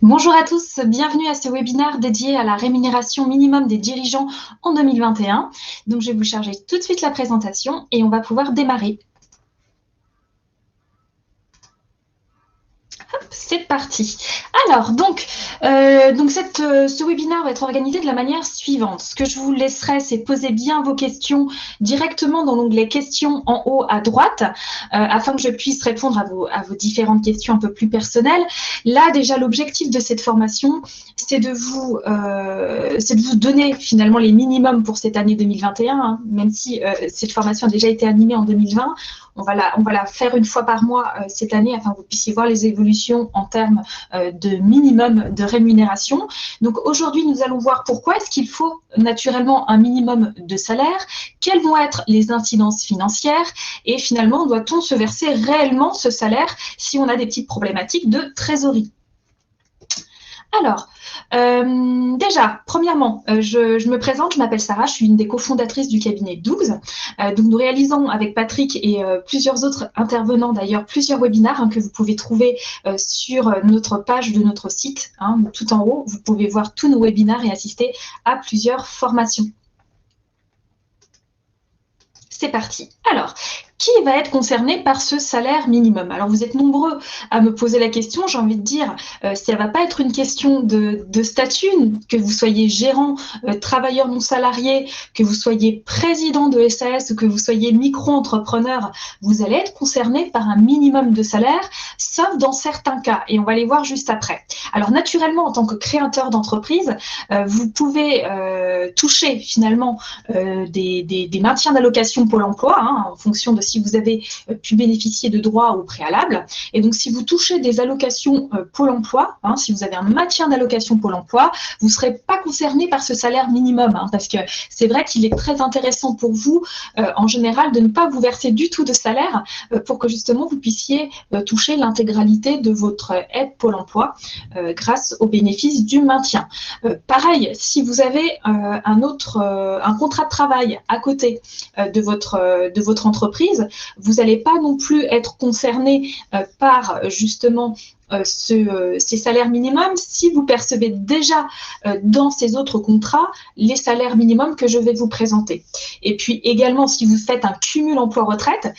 Bonjour à tous, bienvenue à ce webinaire dédié à la rémunération minimum des dirigeants en 2021. Donc, je vais vous charger tout de suite la présentation et on va pouvoir démarrer. C'est parti. Alors, ce webinaire va être organisé de la manière suivante. Ce que je vous laisserai, c'est poser bien vos questions directement dans l'onglet questions en haut à droite, afin que je puisse répondre à vos différentes questions un peu plus personnelles. Là, déjà, l'objectif de cette formation, c'est de vous donner finalement les minimums pour cette année 2021, hein, même si cette formation a déjà été animée en 2020. On va la faire une fois par mois cette année afin que vous puissiez voir les évolutions en termes de minimum de rémunération. Donc aujourd'hui, nous allons voir pourquoi est-ce qu'il faut naturellement un minimum de salaire, quelles vont être les incidences financières et finalement, doit-on se verser réellement ce salaire si on a des petites problématiques de trésorerie. Alors, déjà, premièrement, je me présente, je m'appelle Sarah, je suis une des cofondatrices du cabinet Dougs. Donc, nous réalisons avec Patrick et plusieurs autres intervenants, d'ailleurs, plusieurs webinaires que vous pouvez trouver sur notre page de notre site. Tout en haut, vous pouvez voir tous nos webinaires et assister à plusieurs formations. C'est parti. Alors, qui va être concerné par ce salaire minimum? Alors, vous êtes nombreux à me poser la question. J'ai envie de dire, ça ne va pas être une question de statut, que vous soyez gérant, travailleur non salarié, que vous soyez président de SAS ou que vous soyez micro-entrepreneur, vous allez être concerné par un minimum de salaire, sauf dans certains cas. Et on va les voir juste après. Alors, naturellement, en tant que créateur d'entreprise, vous pouvez toucher finalement des maintiens d'allocation Pôle emploi, en fonction de si vous avez pu bénéficier de droits au préalable. Et donc, si vous touchez des allocations Pôle emploi, si vous avez un maintien d'allocation Pôle emploi, vous ne serez pas concerné par ce salaire minimum, parce que c'est vrai qu'il est très intéressant pour vous, en général, de ne pas vous verser du tout de salaire pour que justement vous puissiez toucher l'intégralité de votre aide Pôle emploi grâce au bénéfice du maintien. Pareil, si vous avez un contrat de travail à côté de votre entreprise, vous n'allez pas non plus être concerné par justement ces salaires minimums si vous percevez déjà dans ces autres contrats les salaires minimums que je vais vous présenter. Et puis également, si vous faites un cumul emploi-retraite,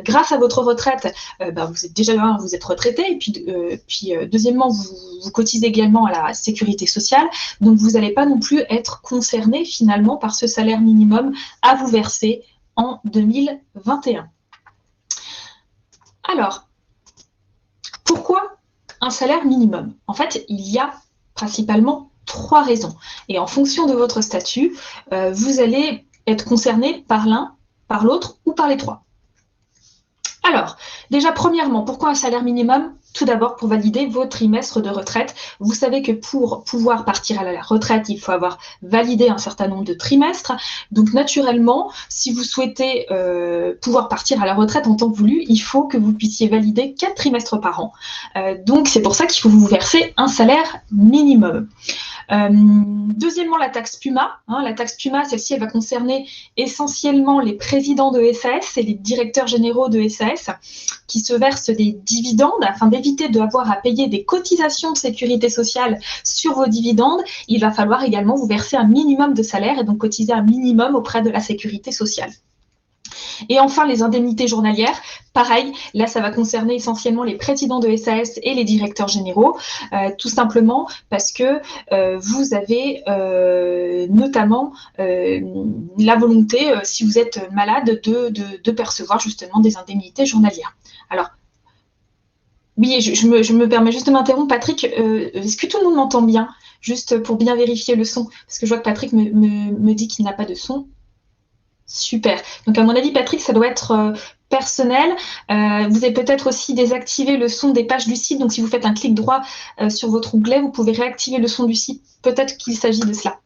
grâce à votre retraite, vous êtes déjà vous êtes retraité, et puis deuxièmement, vous cotisez également à la sécurité sociale, donc vous n'allez pas non plus être concerné finalement par ce salaire minimum à vous verser en 2021. Alors, pourquoi un salaire minimum? En fait, il y a principalement 3 raisons. Et en fonction de votre statut, vous allez être concerné par l'un, par l'autre ou par les 3. Alors, déjà, premièrement, pourquoi un salaire minimum? Tout d'abord, pour valider vos trimestres de retraite. Vous savez que pour pouvoir partir à la retraite, il faut avoir validé un certain nombre de trimestres. Donc, naturellement, si vous souhaitez pouvoir partir à la retraite en temps voulu, il faut que vous puissiez valider 4 trimestres par an. Donc, c'est pour ça qu'il faut vous verser un salaire minimum. Deuxièmement, la taxe PUMA. La taxe PUMA, celle-ci, elle va concerner essentiellement les présidents de SAS et les directeurs généraux de SAS qui se versent des dividendes afin d'éviter d'avoir à payer des cotisations de sécurité sociale sur vos dividendes. Il va falloir également vous verser un minimum de salaire et donc cotiser un minimum auprès de la sécurité sociale. Et enfin, les indemnités journalières, pareil, là, ça va concerner essentiellement les présidents de SAS et les directeurs généraux, tout simplement parce que vous avez notamment la volonté, si vous êtes malade, de percevoir justement des indemnités journalières. Alors, oui, je me permets juste de m'interrompre, Patrick, est-ce que tout le monde m'entend bien? Juste pour bien vérifier le son, parce que je vois que Patrick me dit qu'il n'a pas de son. Super. Donc, à mon avis, Patrick, ça doit être personnel. Vous avez peut-être aussi désactivé le son des pages du site. Donc, si vous faites un clic droit sur votre onglet, vous pouvez réactiver le son du site. Peut-être qu'il s'agit de cela.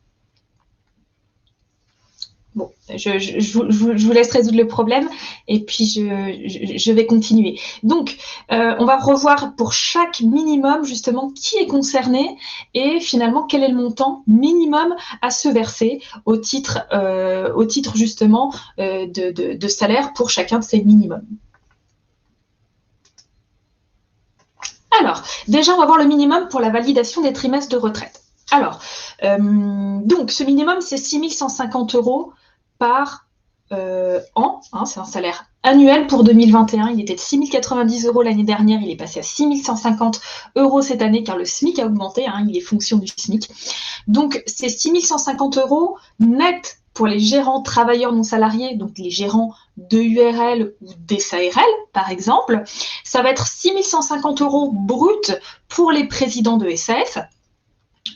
Bon, je vous laisse résoudre le problème et puis je vais continuer. Donc, on va revoir pour chaque minimum justement qui est concerné et finalement quel est le montant minimum à se verser au titre justement de salaire pour chacun de ces minimums. Alors, déjà, on va voir le minimum pour la validation des trimestres de retraite. Alors, donc, ce minimum, c'est 6 150 € par an. Hein, c'est un salaire annuel pour 2021. Il était de 6 090 € l'année dernière. Il est passé à 6 150 € cette année car le SMIC a augmenté. Hein, il est fonction du SMIC. Donc, c'est 6 150 € net pour les gérants travailleurs non salariés, donc les gérants de URL ou des SARL, par exemple. Ça va être 6 150 € brut pour les présidents de SAS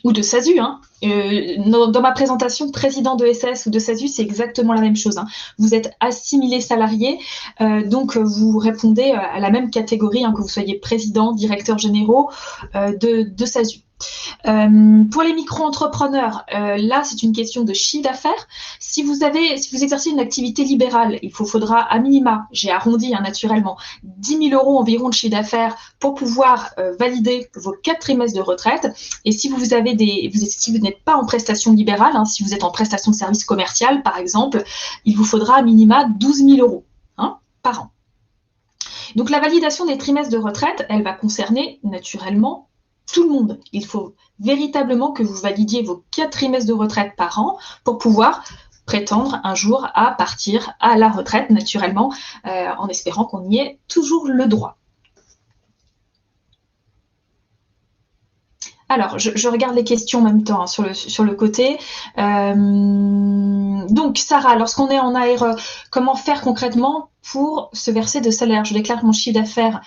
ou de SASU. Hein. Dans ma présentation, président de SAS ou de SASU, c'est exactement la même chose. Hein. Vous êtes assimilé salarié, donc vous répondez à la même catégorie, hein, que vous soyez président, directeur généraux de SASU. Pour les micro-entrepreneurs, là, c'est une question de chiffre d'affaires. Si vous exercez une activité libérale, il faudra à minima, j'ai arrondi naturellement, 10 000 € environ de chiffre d'affaires pour pouvoir valider vos 4 trimestres de retraite. Et si vous n'êtes pas en prestation libérale, hein, si vous êtes en prestation de service commercial, par exemple, il vous faudra à minima 12 000 € hein, par an. Donc la validation des trimestres de retraite, elle va concerner naturellement tout le monde. Il faut véritablement que vous validiez vos 4 trimestres de retraite par an pour pouvoir prétendre un jour à partir à la retraite, naturellement, en espérant qu'on y ait toujours le droit. Alors, je regarde les questions en même temps, hein, sur le côté. Donc, Sarah, lorsqu'on est en ARE, comment faire concrètement pour se verser de salaire? Je déclare mon chiffre d'affaires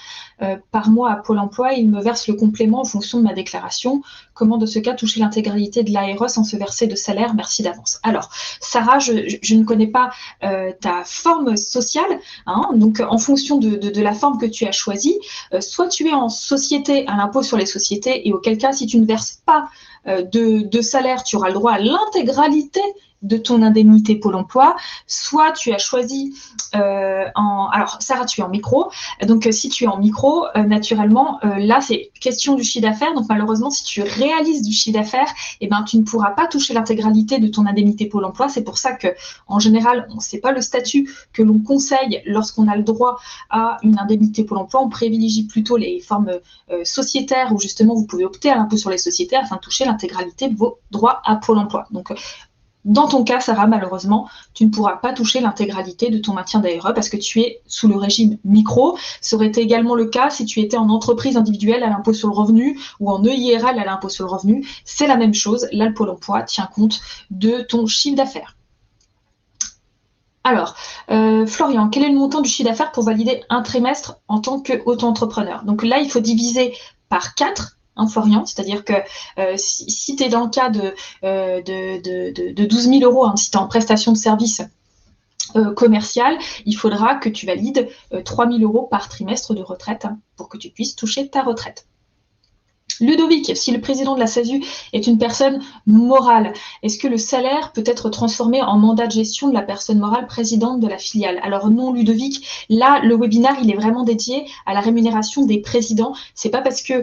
par mois à Pôle emploi et il me verse le complément en fonction de ma déclaration. Comment, de ce cas, toucher l'intégralité de l'ARE sans se verser de salaire? Merci d'avance. Alors, Sarah, je ne connais pas ta forme sociale. Hein, donc, en fonction de la forme que tu as choisie, soit tu es en société à l'impôt sur les sociétés et auquel cas, si tu ne verses pas de salaire, tu auras le droit à l'intégralité de ton indemnité Pôle emploi, soit tu as choisi alors Sarah, tu es en micro, donc si tu es en micro, naturellement, là c'est question du chiffre d'affaires, donc malheureusement si tu réalises du chiffre d'affaires, eh ben, tu ne pourras pas toucher l'intégralité de ton indemnité Pôle emploi. C'est pour ça que en général, c'est pas le statut que l'on conseille lorsqu'on a le droit à une indemnité Pôle emploi, on privilégie plutôt les formes sociétaires où justement vous pouvez opter à l'impôt sur les sociétés afin de toucher l'intégralité de vos droits à Pôle emploi. Donc dans ton cas, Sarah, malheureusement, tu ne pourras pas toucher l'intégralité de ton maintien d'ARE parce que tu es sous le régime micro. Ça aurait été également le cas si tu étais en entreprise individuelle à l'impôt sur le revenu ou en EIRL à l'impôt sur le revenu. C'est la même chose. Là, le Pôle emploi tient compte de ton chiffre d'affaires. Alors, Florian, quel est le montant du chiffre d'affaires pour valider un trimestre en tant qu'auto-entrepreneur? Donc là, il faut diviser par 4. Hein, Florian, c'est-à-dire que si tu es dans le cas de 12 000 €, hein, si tu es en prestation de service commercial, il faudra que tu valides 3 000 € par trimestre de retraite, hein, pour que tu puisses toucher ta retraite. Ludovic, si le président de la SASU est une personne morale, est-ce que le salaire peut être transformé en mandat de gestion de la personne morale présidente de la filiale? Alors non, Ludovic, là, le webinaire, il est vraiment dédié à la rémunération des présidents. C'est pas parce que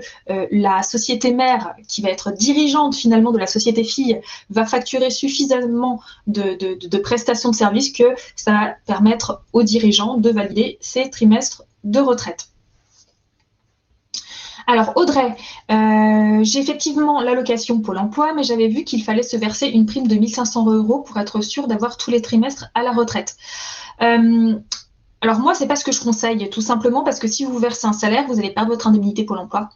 la société mère, qui va être dirigeante finalement de la société fille, va facturer suffisamment de prestations de services que ça va permettre aux dirigeants de valider ces trimestres de retraite. Alors Audrey, j'ai effectivement l'allocation Pôle emploi, mais j'avais vu qu'il fallait se verser une prime de 1 500 € pour être sûr d'avoir tous les trimestres à la retraite. Alors moi, c'est pas ce que je conseille, tout simplement parce que si vous versez un salaire, vous allez perdre votre indemnité Pôle emploi.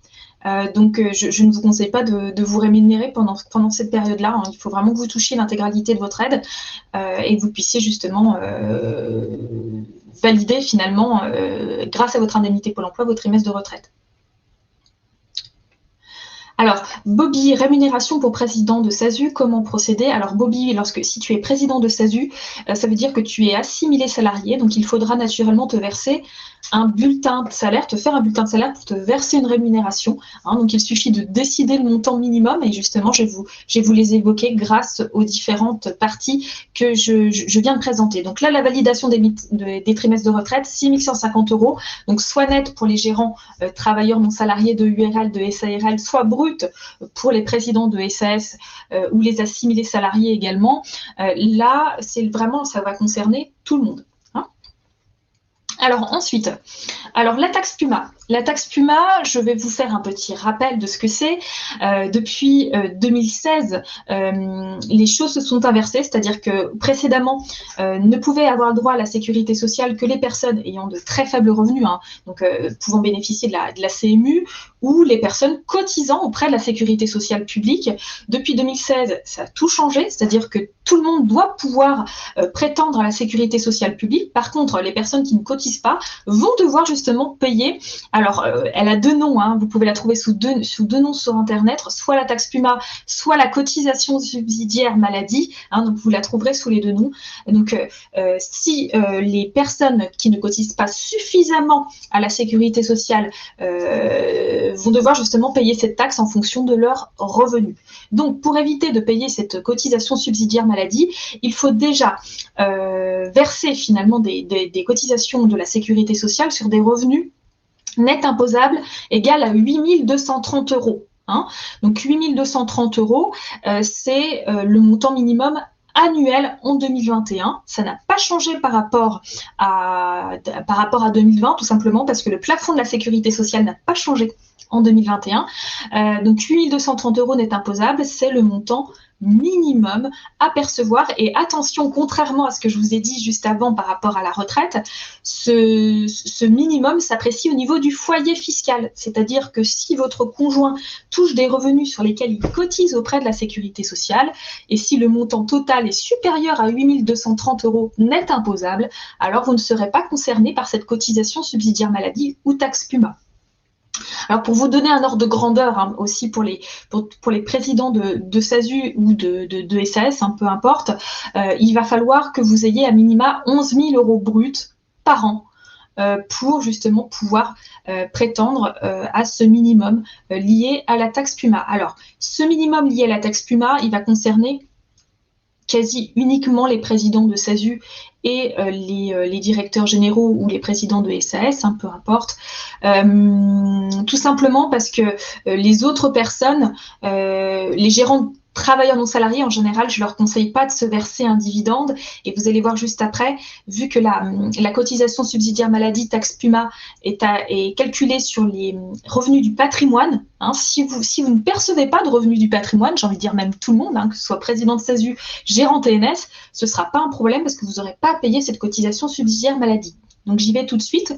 Donc je ne vous conseille pas de vous rémunérer pendant cette période-là. Hein. Il faut vraiment que vous touchiez l'intégralité de votre aide et que vous puissiez justement valider finalement, grâce à votre indemnité Pôle emploi, vos trimestres de retraite. Alors, Bobby, rémunération pour président de SASU, comment procéder? Alors, Bobby, si tu es président de SASU, ça veut dire que tu es assimilé salarié, donc il faudra naturellement te verser un bulletin de salaire, te faire un bulletin de salaire pour te verser une rémunération. Hein, donc, il suffit de décider le montant minimum et justement, je vais vous les évoquer grâce aux différentes parties que je viens de présenter. Donc là, la validation des trimestres de retraite, 6 150 €, donc soit net pour les gérants travailleurs non salariés de URL, de SARL, soit brut pour les présidents de SAS ou les assimilés salariés également. Là, c'est vraiment, ça va concerner tout le monde. Alors ensuite, la taxe PUMA. La taxe Puma, je vais vous faire un petit rappel de ce que c'est. Depuis 2016, les choses se sont inversées, c'est-à-dire que précédemment, ne pouvaient avoir droit à la sécurité sociale que les personnes ayant de très faibles revenus, hein, donc pouvant bénéficier de la CMU, ou les personnes cotisant auprès de la sécurité sociale publique. Depuis 2016, ça a tout changé, c'est-à-dire que tout le monde doit pouvoir prétendre à la sécurité sociale publique. Par contre, les personnes qui ne cotisent pas vont devoir justement payer. Alors, elle a deux noms, hein. Vous pouvez la trouver sous deux noms sur Internet, soit la taxe Puma, soit la cotisation subsidiaire maladie, hein, donc vous la trouverez sous les deux noms. Donc, si les personnes qui ne cotisent pas suffisamment à la sécurité sociale vont devoir justement payer cette taxe en fonction de leurs revenus. Donc, pour éviter de payer cette cotisation subsidiaire maladie, il faut déjà verser finalement des cotisations de la sécurité sociale sur des revenus net imposable égale à 8 230 euros. Hein. Donc 8 230 euros, c'est le montant minimum annuel en 2021. Ça n'a pas changé par rapport à 2020, tout simplement parce que le plafond de la sécurité sociale n'a pas changé en 2021. Donc 8 230 euros net imposable, c'est le montant minimum à percevoir. Et attention, contrairement à ce que je vous ai dit juste avant par rapport à la retraite, ce minimum s'apprécie au niveau du foyer fiscal. C'est-à-dire que si votre conjoint touche des revenus sur lesquels il cotise auprès de la sécurité sociale, et si le montant total est supérieur à 8 230 euros net imposable, alors vous ne serez pas concerné par cette cotisation subsidiaire maladie ou taxe Puma. Alors, pour vous donner un ordre de grandeur, hein, aussi pour les présidents de SASU ou de SAS, hein, peu importe, il va falloir que vous ayez à minima 11 000 euros bruts par an pour justement pouvoir prétendre à ce minimum lié à la taxe Puma. Alors, ce minimum lié à la taxe Puma, il va concerner quasi uniquement les présidents de SASU et les directeurs généraux ou les présidents de SAS, hein, peu importe, tout simplement parce que les autres personnes, les gérants travailleurs non salariés, en général, je ne leur conseille pas de se verser un dividende. Et vous allez voir juste après, vu que la cotisation subsidiaire maladie taxe Puma est calculée sur les revenus du patrimoine, hein, si vous ne percevez pas de revenus du patrimoine, j'ai envie de dire même tout le monde, hein, que ce soit président de SASU, gérant TNS, ce ne sera pas un problème parce que vous n'aurez pas à payer cette cotisation subsidiaire maladie. Donc j'y vais tout de suite.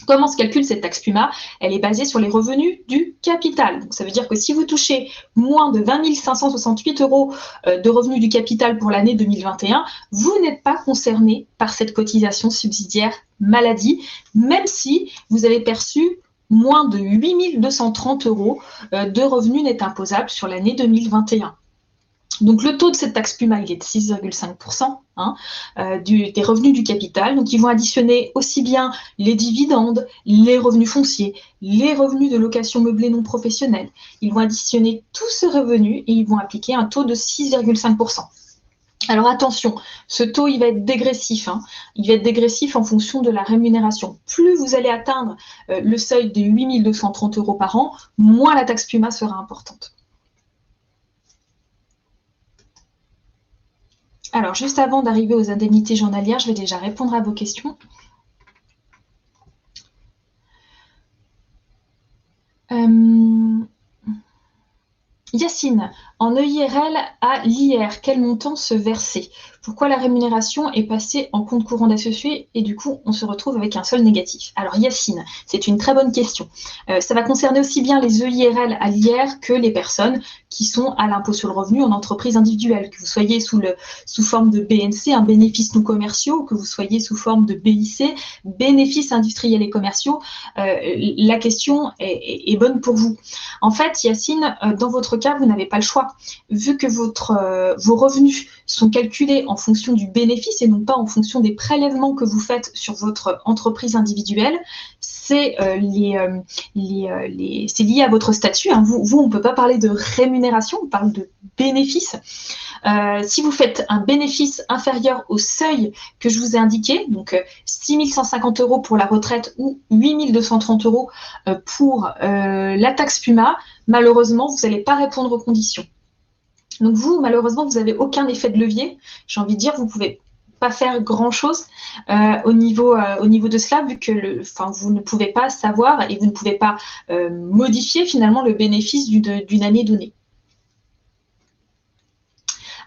Comment se calcule cette taxe Puma? Elle est basée sur les revenus du capital. Donc, ça veut dire que si vous touchez moins de 20 568 euros de revenus du capital pour l'année 2021, vous n'êtes pas concerné par cette cotisation subsidiaire maladie, même si vous avez perçu moins de 8 230 euros de revenus net imposables sur l'année 2021. Donc, le taux de cette taxe Puma, il est de 6,5%, hein, des revenus du capital. Donc, ils vont additionner aussi bien les dividendes, les revenus fonciers, les revenus de location meublée non professionnelle. Ils vont additionner tous ces revenus et ils vont appliquer un taux de 6,5%. Alors attention, ce taux, il va être dégressif. Hein. Il va être dégressif en fonction de la rémunération. Plus vous allez atteindre le seuil de 8 230 euros par an, moins la taxe Puma sera importante. Alors, juste avant d'arriver aux indemnités journalières, je vais déjà répondre à vos questions. Yacine, en EIRL à l'IR, quel montant se verser? Pourquoi la rémunération est passée en compte courant d'associé et du coup, on se retrouve avec un solde négatif? Alors Yacine, c'est une très bonne question. Ça va concerner aussi bien les EIRL à l'IR que les personnes qui sont à l'impôt sur le revenu en entreprise individuelle, que vous soyez sous forme de BNC, un bénéfice non commerciaux, que vous soyez sous forme de BIC, bénéfices industriels et commerciaux. La question est bonne pour vous. En fait, Yacine, dans votre cas, vous n'avez pas le choix. Vu que vos revenus sont calculés en fonction du bénéfice et non pas en fonction des prélèvements que vous faites sur votre entreprise individuelle, c'est lié à votre statut. Hein. Vous, on ne peut pas parler de rémunération, on parle de bénéfice. Si vous faites un bénéfice inférieur au seuil que je vous ai indiqué, donc 6 150 euros pour la retraite ou 8 230 euros pour la taxe Puma, malheureusement, vous n'allez pas répondre aux conditions. Donc vous, malheureusement, vous n'avez aucun effet de levier. J'ai envie de dire, vous pouvez pas faire grand-chose au niveau de cela, vu que vous ne pouvez pas savoir et vous ne pouvez pas modifier finalement le bénéfice d'une année donnée.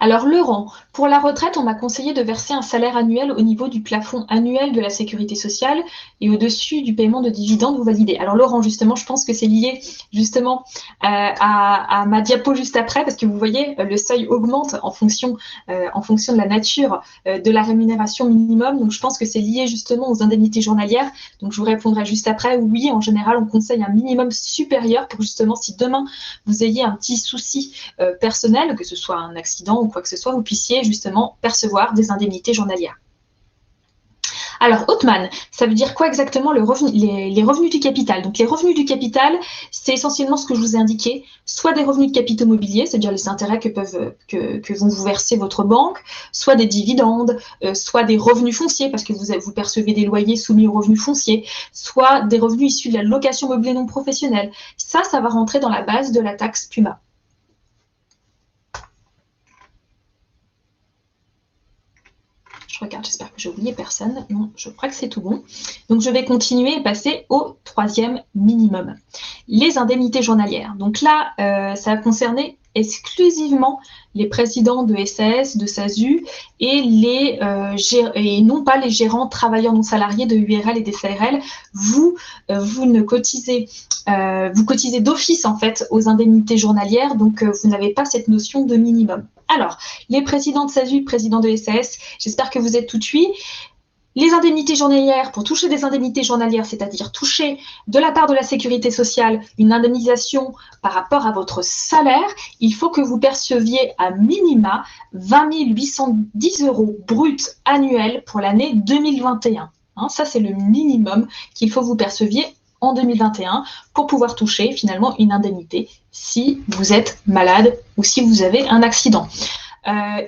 Alors, le rang. Pour la retraite, on m'a conseillé de verser un salaire annuel au niveau du plafond annuel de la sécurité sociale et au-dessus du paiement de dividendes ou validé. Alors, le rang, justement, je pense que c'est lié justement à ma diapo juste après, parce que vous voyez, le seuil augmente en fonction de la nature de la rémunération minimum. Donc, je pense que c'est lié justement aux indemnités journalières. Donc, je vous répondrai juste après. Oui, en général, on conseille un minimum supérieur pour justement, si demain, vous ayez un petit souci personnel, que ce soit un accident ou quoi que ce soit, vous puissiez justement percevoir des indemnités journalières. Alors, Hautman, ça veut dire quoi exactement les revenus du capital? Donc, les revenus du capital, c'est essentiellement ce que je vous ai indiqué, soit des revenus de capitaux mobiliers, c'est-à-dire les intérêts que vont vous verser votre banque, soit des dividendes, soit des revenus fonciers, parce que vous percevez des loyers soumis aux revenus fonciers, soit des revenus issus de la location meublée non professionnelle. Ça va rentrer dans la base de la taxe PUMA. Je regarde, j'espère que j'ai oublié personne. Non, je crois que c'est tout bon. Donc, je vais continuer et passer au troisième minimum. Les indemnités journalières. Donc là, ça va concerner exclusivement les présidents de SAS, de SASU et non pas les gérants travailleurs non salariés de URL et des FARL. Vous ne cotisez, vous cotisez d'office en fait aux indemnités journalières, donc vous n'avez pas cette notion de minimum. Alors, les présidents de SASU, présidents de SAS, j'espère que vous êtes tout de Les indemnités journalières, pour toucher des indemnités journalières, c'est-à-dire toucher de la part de la sécurité sociale une indemnisation par rapport à votre salaire, il faut que vous perceviez à minima 20 810 € bruts annuels pour l'année 2021. Ça, c'est le minimum qu'il faut que vous perceviez en 2021 pour pouvoir toucher finalement une indemnité si vous êtes malade ou si vous avez un accident.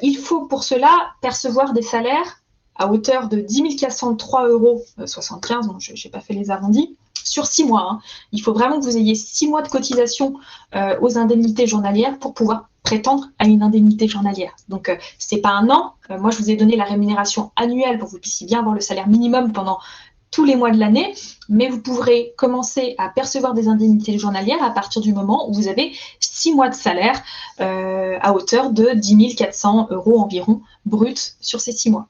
Il faut pour cela percevoir des salaires à hauteur de 10 403,75 €, donc je n'ai pas fait les arrondis, sur 6 mois. Il faut vraiment que vous ayez 6 mois de cotisation aux indemnités journalières pour pouvoir prétendre à une indemnité journalière. Donc, ce n'est pas un an. Moi, je vous ai donné la rémunération annuelle pour que vous puissiez bien avoir le salaire minimum pendant tous les mois de l'année, mais vous pourrez commencer à percevoir des indemnités journalières à partir du moment où vous avez 6 mois de salaire à hauteur de 10 400 € environ bruts sur ces 6 mois.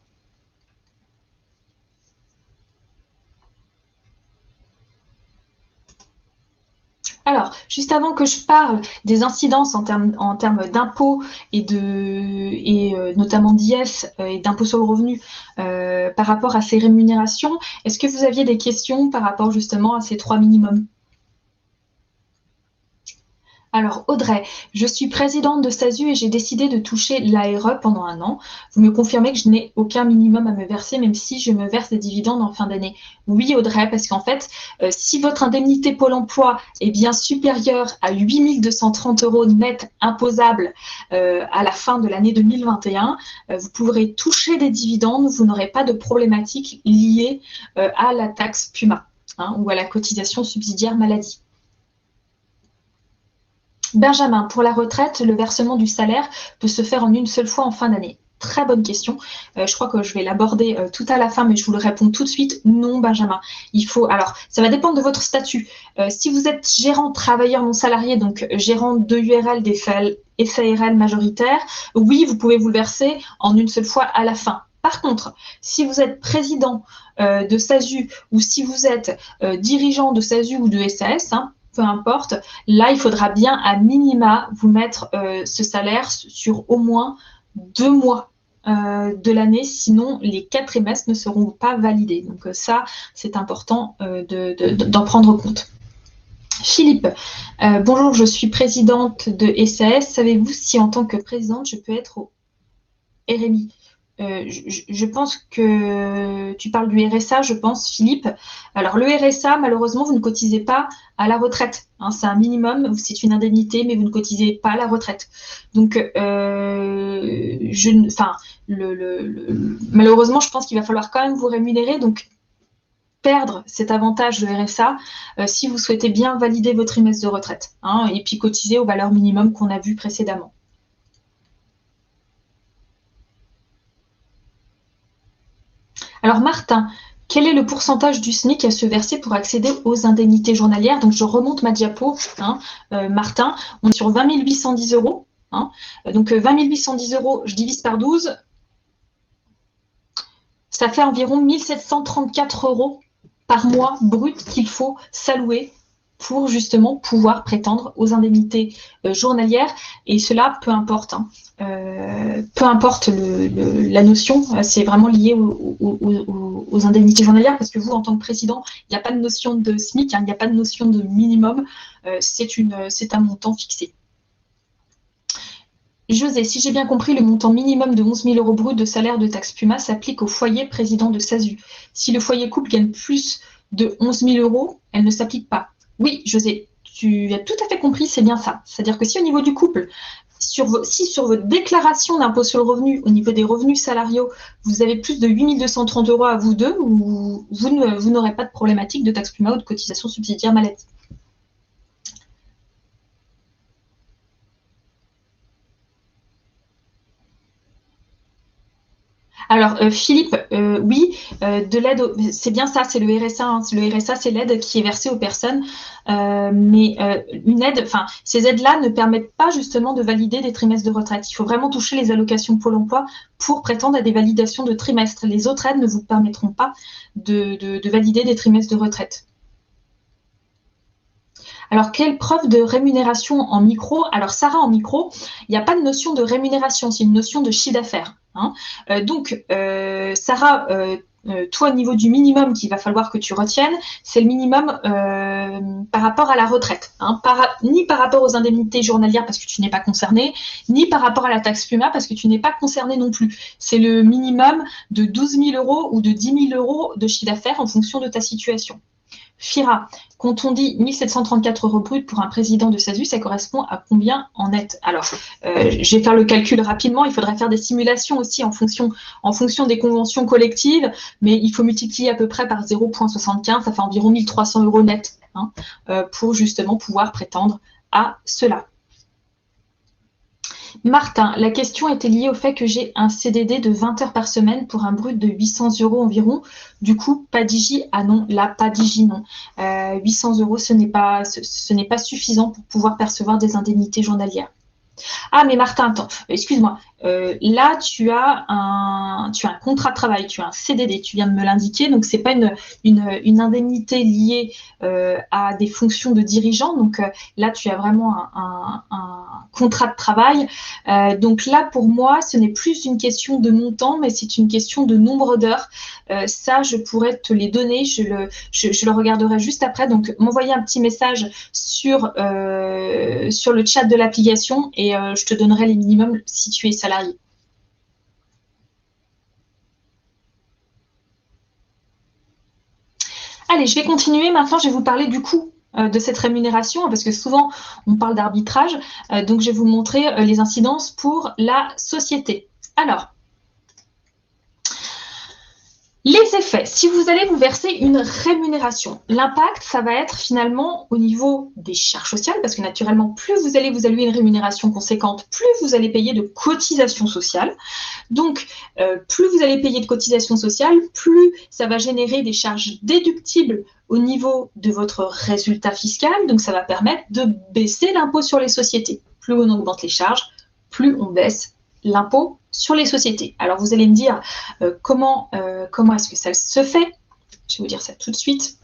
Alors, juste avant que je parle des incidences en termes d'impôts et notamment d'IS et d'impôts sur le revenu par rapport à ces rémunérations, est-ce que vous aviez des questions par rapport justement à ces 3 minimums? Alors, Audrey, je suis présidente de SASU et j'ai décidé de toucher l'ARE pendant un an. Vous me confirmez que je n'ai aucun minimum à me verser, même si je me verse des dividendes en fin d'année? Oui, Audrey, parce qu'en fait, si votre indemnité Pôle emploi est bien supérieure à 8 230 € net imposables à la fin de l'année 2021, vous pourrez toucher des dividendes, vous n'aurez pas de problématique liée à la taxe PUMA ou à la cotisation subsidiaire maladie. Benjamin, pour la retraite, le versement du salaire peut se faire en une seule fois en fin d'année. Très bonne question. Je crois que je vais l'aborder tout à la fin, mais je vous le réponds tout de suite. Non, Benjamin. Alors, ça va dépendre de votre statut. Si vous êtes gérant travailleur non salarié, donc gérant de URL, des FARL majoritaires, oui, vous pouvez vous le verser en une seule fois à la fin. Par contre, si vous êtes président de SASU ou si vous êtes dirigeant de SASU ou de SAS, peu importe, là, il faudra bien à minima vous mettre ce salaire sur au moins 2 mois de l'année, sinon les 4 trimestres ne seront pas validés. Donc ça, c'est important d'en prendre compte. Philippe, bonjour, je suis présidente de SAS. Savez-vous si en tant que présidente, je peux être au RMI? Je pense que tu parles du RSA, je pense, Philippe. Alors, le RSA, malheureusement, vous ne cotisez pas à la retraite. C'est un minimum, c'est une indemnité, mais vous ne cotisez pas à la retraite. Donc, malheureusement, je pense qu'il va falloir quand même vous rémunérer. Donc, perdre cet avantage de RSA si vous souhaitez bien valider votre trimestre de retraite et puis cotiser aux valeurs minimum qu'on a vues précédemment. Alors Martin, quel est le pourcentage du SMIC à se verser pour accéder aux indemnités journalières? Donc je remonte ma diapo, hein, Martin, on est sur 20 810 euros. Hein, donc 20 810 euros, je divise par 12, ça fait environ 1734 euros par mois brut qu'il faut s'allouer pour justement pouvoir prétendre aux indemnités journalières. Et cela, peu importe, hein, peu importe la notion, c'est vraiment lié aux indemnités journalières, parce que vous, en tant que président, il n'y a pas de notion de SMIC, hein, il n'y a pas de notion de minimum, c'est un montant fixé. José, si j'ai bien compris, le montant minimum de 11 000 euros brut de salaire de taxe PUMA s'applique au foyer président de SASU. Si le foyer couple gagne plus de 11 000 euros, elle ne s'applique pas. Oui, José, tu as tout à fait compris, c'est bien ça. C'est-à-dire que si au niveau du couple, si sur votre déclaration d'impôt sur le revenu, au niveau des revenus salariaux, vous avez plus de 8 230 euros à vous deux, vous n'aurez pas de problématique de taxe PUMA ou de cotisation subsidiaire maladie. Alors, Philippe, oui, de l'aide, c'est bien ça, c'est le RSA. Hein, le RSA, c'est l'aide qui est versée aux personnes. Mais une aide, enfin, ces aides-là ne permettent pas justement de valider des trimestres de retraite. Il faut vraiment toucher les allocations Pôle emploi pour prétendre à des validations de trimestres. Les autres aides ne vous permettront pas de valider des trimestres de retraite. Alors, quelle preuve de rémunération en micro? Alors, Sarah, en micro, il n'y a pas de notion de rémunération, c'est une notion de chiffre d'affaires. Hein. Donc, Sarah, toi, au niveau du minimum qu'il va falloir que tu retiennes, c'est le minimum par rapport à la retraite. Hein, ni par rapport aux indemnités journalières parce que tu n'es pas concerné, ni par rapport à la taxe PUMA parce que tu n'es pas concerné non plus. C'est le minimum de 12 000 euros ou de 10 000 euros de chiffre d'affaires en fonction de ta situation. Fira, quand on dit 1734 euros brut pour un président de SASU, ça correspond à combien en net? Alors, je vais faire le calcul rapidement. Il faudrait faire des simulations aussi en fonction des conventions collectives, mais il faut multiplier à peu près par 0,75, ça fait environ 1300 euros net, hein, pour justement pouvoir prétendre à cela. Martin, la question était liée au fait que j'ai un CDD de 20 heures par semaine pour un brut de 800 euros environ. Du coup, pas d'IJ. Ah non, là, pas d'IJ, non. 800 euros, ce n'est pas suffisant pour pouvoir percevoir des indemnités journalières. Ah, mais Martin, attends, excuse-moi. Là, tu as un contrat de travail, tu as un CDD, tu viens de me l'indiquer, donc ce n'est pas une indemnité liée à des fonctions de dirigeant. Donc là, tu as vraiment un contrat de travail. Donc là, pour moi, ce n'est plus une question de montant, mais c'est une question de nombre d'heures. Ça, je pourrais te les donner, je le regarderai juste après. Donc, m'envoyer un petit message sur le chat de l'application et je te donnerai les minimums si tu es salarié. Allez, je vais continuer. Maintenant, je vais vous parler du coût de cette rémunération, parce que souvent, on parle d'arbitrage. Donc, je vais vous montrer les incidences pour la société. Alors, les effets, si vous allez vous verser une rémunération, l'impact, ça va être finalement au niveau des charges sociales, parce que naturellement, plus vous allez vous allouer une rémunération conséquente, plus vous allez payer de cotisations sociales. Donc, plus vous allez payer de cotisations sociales, plus ça va générer des charges déductibles au niveau de votre résultat fiscal. Donc, ça va permettre de baisser l'impôt sur les sociétés. Plus on augmente les charges, plus on baisse l'impôt sur les sociétés. Alors, vous allez me dire comment est-ce que ça se fait? Je vais vous dire ça tout de suite.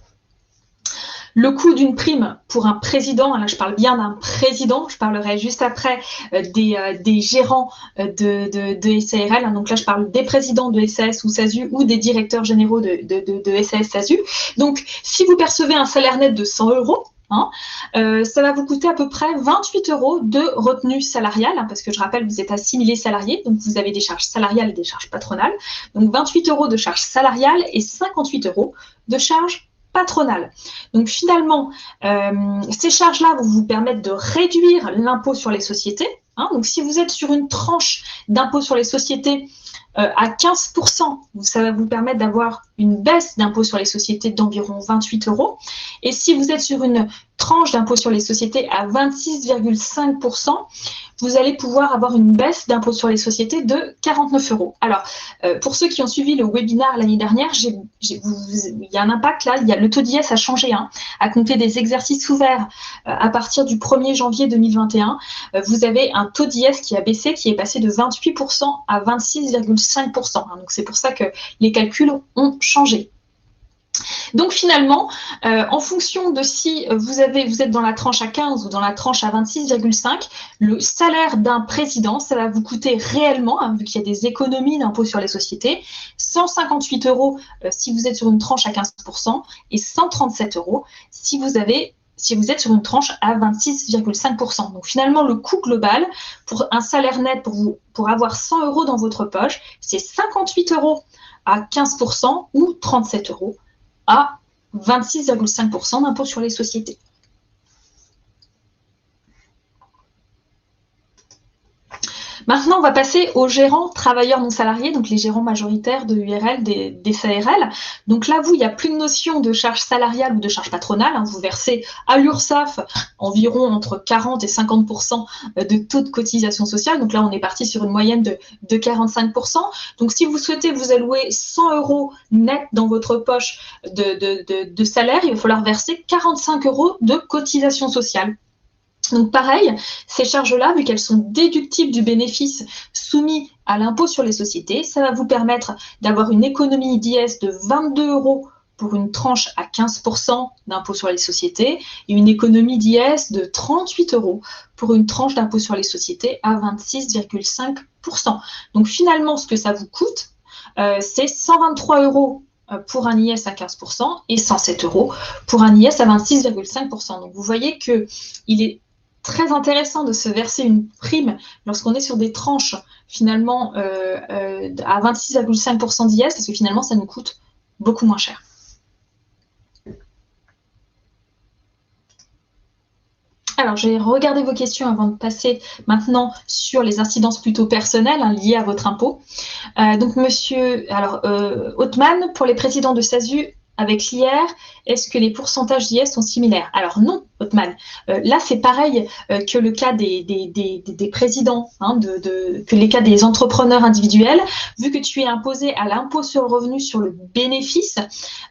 Le coût d'une prime pour un président, là je parle bien d'un président, je parlerai juste après des gérants de SARL, hein, donc là je parle des présidents de SAS ou SASU ou des directeurs généraux de SAS SASU. Donc si vous percevez un salaire net de 100 euros, hein, ça va vous coûter à peu près 28 euros de retenue salariale, hein, parce que je rappelle, vous êtes assimilé salarié, donc vous avez des charges salariales et des charges patronales. Donc 28 euros de charges salariales et 58 euros de charges patronales. Donc finalement, ces charges-là vont vous permettre de réduire l'impôt sur les sociétés. Hein, donc si vous êtes sur une tranche d'impôt sur les sociétés à 15%, ça va vous permettre d'avoir une baisse d'impôt sur les sociétés d'environ 28 €. Et si vous êtes sur une tranche d'impôt sur les sociétés à 26,5%, vous allez pouvoir avoir une baisse d'impôt sur les sociétés de 49 €. Alors, pour ceux qui ont suivi le webinaire l'année dernière, il y a un impact là, le taux d'IS a changé, hein, à compter des exercices ouverts à partir du 1er janvier 2021. Vous avez un taux d'IS qui a baissé, qui est passé de 28% à 26,5%. Hein, donc, c'est pour ça que les calculs ont changé. Donc finalement, en fonction de si vous êtes dans la tranche à 15 ou dans la tranche à 26,5, le salaire d'un président, ça va vous coûter réellement, hein, vu qu'il y a des économies d'impôt sur les sociétés, 158 € si vous êtes sur une tranche à 15% et 137 € si vous êtes sur une tranche à 26,5%. Donc finalement, le coût global pour un salaire net pour avoir 100 € dans votre poche, c'est 58 € à 15% ou 37 € à 26,5% d'impôt sur les sociétés. Maintenant, on va passer aux gérants travailleurs non salariés, donc les gérants majoritaires de URL, des SARL. Donc là, il n'y a plus de notion de charge salariale ou de charge patronale. Hein. Vous versez à l'URSSAF environ entre 40 et 50% de taux de cotisation sociale. Donc là, on est parti sur une moyenne de 45%. Donc si vous souhaitez vous allouer 100 € net dans votre poche de salaire, il va falloir verser 45 € de cotisation sociale. Donc pareil, ces charges-là, vu qu'elles sont déductibles du bénéfice soumis à l'impôt sur les sociétés, ça va vous permettre d'avoir une économie d'IS de 22 € pour une tranche à 15% d'impôt sur les sociétés et une économie d'IS de 38 € pour une tranche d'impôt sur les sociétés à 26,5%. Donc finalement, ce que ça vous coûte, c'est 123 € pour un IS à 15% et 107 € pour un IS à 26,5%. Donc vous voyez qu'il est très intéressant de se verser une prime lorsqu'on est sur des tranches finalement à 26,5% d'IS parce que finalement ça nous coûte beaucoup moins cher. Alors, j'ai regardé vos questions avant de passer maintenant sur les incidences plutôt personnelles liées à votre impôt. Donc, monsieur Othman, pour les présidents de SASU avec l'IR, est-ce que les pourcentages d'IS sont similaires? Alors non, Othman. Là, c'est pareil que le cas des présidents, hein, que les cas des entrepreneurs individuels. Vu que tu es imposé à l'impôt sur le revenu sur le bénéfice,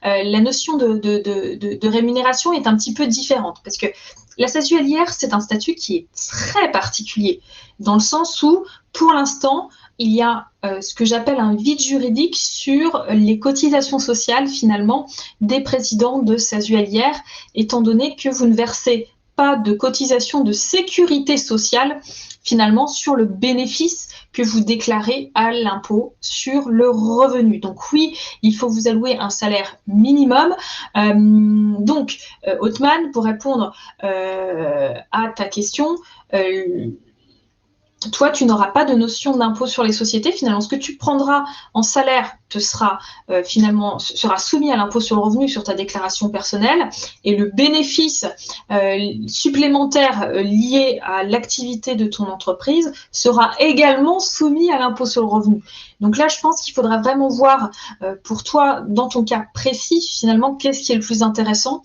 la notion de rémunération est un petit peu différente parce que la SASU à l'IR, c'est un statut qui est très particulier dans le sens où, pour l'instant, il y a ce que j'appelle un vide juridique sur les cotisations sociales, finalement, des présidents de SASU à l'IR, étant donné que vous ne versez pas de cotisation de sécurité sociale, finalement, sur le bénéfice que vous déclarez à l'impôt sur le revenu. Donc oui, il faut vous allouer un salaire minimum. Donc, Othman, pour répondre à ta question, toi, tu n'auras pas de notion d'impôt sur les sociétés. Finalement, ce que tu prendras en salaire sera soumis à l'impôt sur le revenu sur ta déclaration personnelle et le bénéfice supplémentaire lié à l'activité de ton entreprise sera également soumis à l'impôt sur le revenu. Donc là, je pense qu'il faudra vraiment voir pour toi, dans ton cas précis, finalement, qu'est-ce qui est le plus intéressant,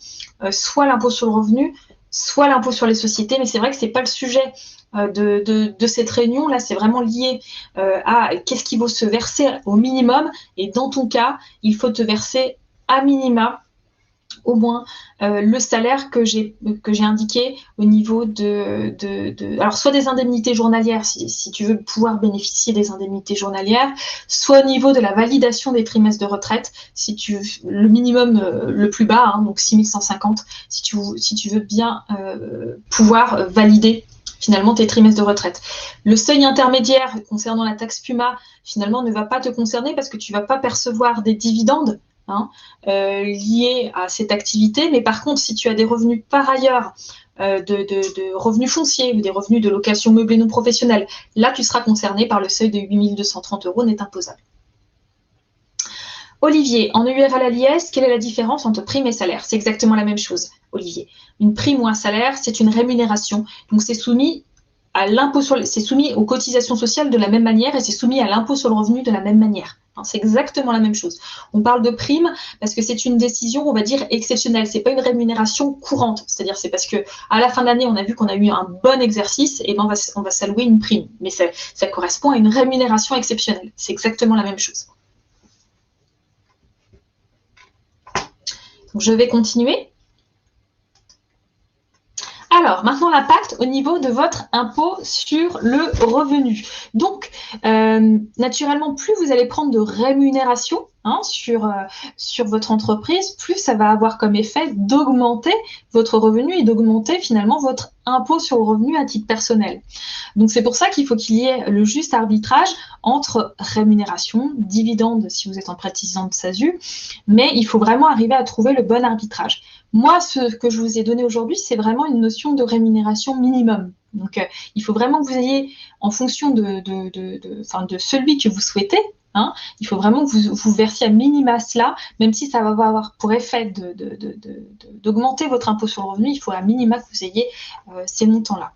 soit l'impôt sur le revenu, soit l'impôt sur les sociétés, mais c'est vrai que ce n'est pas le sujet de cette réunion. Là, c'est vraiment lié à qu'est-ce qui vaut se verser au minimum. Et dans ton cas, il faut te verser à minima au moins le salaire que j'ai indiqué au niveau alors soit des indemnités journalières si tu veux pouvoir bénéficier des indemnités journalières, soit au niveau de la validation des trimestres de retraite, le minimum le plus bas, hein, donc 6 150, si tu veux bien pouvoir valider finalement tes trimestres de retraite. Le seuil intermédiaire concernant la taxe PUMA, finalement, ne va pas te concerner parce que tu ne vas pas percevoir des dividendes liés à cette activité. Mais par contre, si tu as des revenus par ailleurs, de revenus fonciers ou des revenus de location meublée non professionnelle, là, tu seras concerné par le seuil de 8 230 € net imposable. Olivier, en URL à l'IS, quelle est la différence entre prime et salaire? C'est exactement la même chose, Olivier. Une prime ou un salaire, c'est une rémunération. Donc, c'est soumis à l'impôt c'est soumis aux cotisations sociales de la même manière et c'est soumis à l'impôt sur le revenu de la même manière. C'est exactement la même chose. On parle de prime parce que c'est une décision, on va dire, exceptionnelle. Ce n'est pas une rémunération courante. C'est-à-dire, c'est parce qu'à la fin de l'année, on a vu qu'on a eu un bon exercice, et ben on va s'allouer une prime. Mais ça correspond à une rémunération exceptionnelle. C'est exactement la même chose. Donc, je vais continuer. Alors, maintenant l'impact au niveau de votre impôt sur le revenu. Donc, naturellement, plus vous allez prendre de rémunération sur votre entreprise, plus ça va avoir comme effet d'augmenter votre revenu et d'augmenter finalement votre impôt sur le revenu à titre personnel. Donc, c'est pour ça qu'il faut qu'il y ait le juste arbitrage entre rémunération, dividende si vous êtes en praticien de SASU, mais il faut vraiment arriver à trouver le bon arbitrage. Moi, ce que je vous ai donné aujourd'hui, c'est vraiment une notion de rémunération minimum. Donc, il faut vraiment que vous ayez, en fonction de celui que vous souhaitez, il faut vraiment que vous versiez à minima cela, même si ça va avoir pour effet d'augmenter votre impôt sur le revenu, il faut à minima que vous ayez ces montants-là.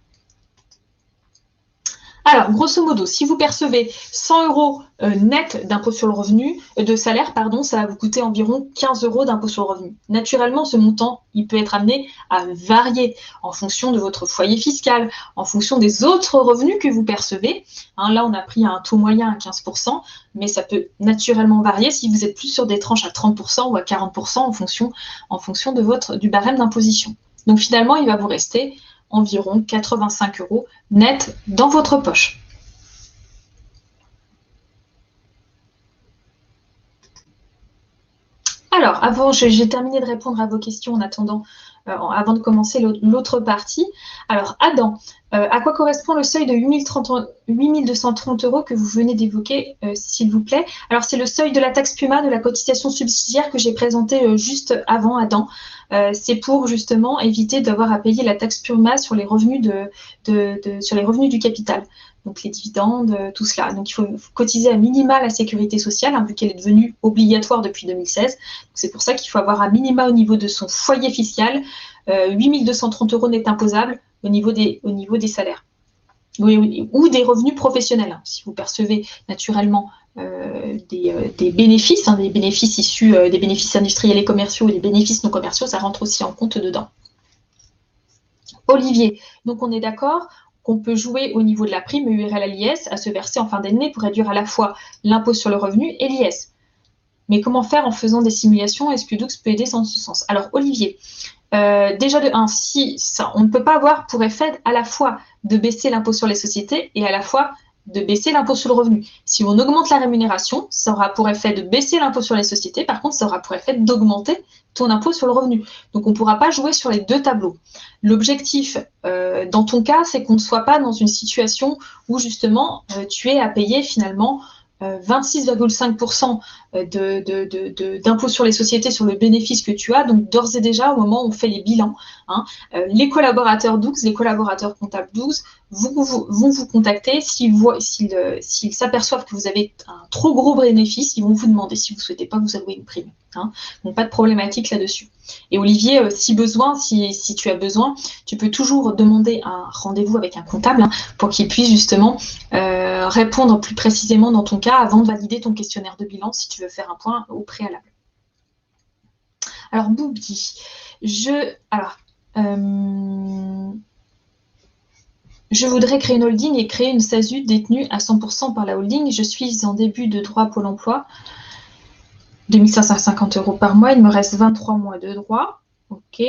Alors, grosso modo, si vous percevez 100 € net d'impôt sur le revenu, de salaire, pardon, ça va vous coûter environ 15 € d'impôt sur le revenu. Naturellement, ce montant, il peut être amené à varier en fonction de votre foyer fiscal, en fonction des autres revenus que vous percevez. Là, on a pris un taux moyen à 15%, mais ça peut naturellement varier si vous êtes plus sur des tranches à 30% ou à 40% en fonction du barème d'imposition. Donc finalement, il va vous rester environ 85 € net dans votre poche. Alors, j'ai terminé de répondre à vos questions en attendant, avant de commencer l'autre partie. Alors, Adam, à quoi correspond le seuil de 8230 € que vous venez d'évoquer, s'il vous plaît? Alors, c'est le seuil de la taxe PUMA, de la cotisation subsidiaire que j'ai présenté juste avant, Adam. C'est pour justement éviter d'avoir à payer la taxe PUMA sur les revenus sur les revenus du capital. Donc les dividendes, tout cela. Donc il faut cotiser à minima la sécurité sociale, vu qu'elle est devenue obligatoire depuis 2016. C'est pour ça qu'il faut avoir à minima au niveau de son foyer fiscal 8230 € net imposables au niveau des salaires. Ou des revenus professionnels. Si vous percevez naturellement des bénéfices, des bénéfices issus des bénéfices industriels et commerciaux et des bénéfices non commerciaux, ça rentre aussi en compte dedans. Olivier, donc on est d'accord qu'on peut jouer au niveau de la prime URL à l'IS à se verser en fin d'année pour réduire à la fois l'impôt sur le revenu et l'IS. Mais comment faire en faisant des simulations? Est-ce que Doux peut aider dans ce sens? Alors Olivier, déjà de 1, on ne peut pas avoir pour effet à la fois de baisser l'impôt sur les sociétés et à la fois de baisser l'impôt sur le revenu. Si on augmente la rémunération, ça aura pour effet de baisser l'impôt sur les sociétés, par contre, ça aura pour effet d'augmenter ton impôt sur le revenu. Donc, on ne pourra pas jouer sur les deux tableaux. L'objectif, dans ton cas, c'est qu'on ne soit pas dans une situation où, justement, tu es à payer finalement 26,5% d'impôt sur les sociétés sur le bénéfice que tu as. Donc, d'ores et déjà, au moment où on fait les bilans, les collaborateurs 12, les collaborateurs comptables 12 vont vous contacter s'ils s'aperçoivent que vous avez un trop gros bénéfice, ils vont vous demander si vous ne souhaitez pas vous allouer une prime. Donc, pas de problématique là-dessus. Et Olivier, si tu as besoin, tu peux toujours demander un rendez-vous avec un comptable pour qu'il puisse justement répondre plus précisément dans ton cas avant de valider ton questionnaire de bilan si tu veux faire un point au préalable. Alors, Boubi, je voudrais créer une holding et créer une SASU détenue à 100% par la holding. Je suis en début de droit Pôle emploi. 2550 € par mois. Il me reste 23 mois de droit. OK.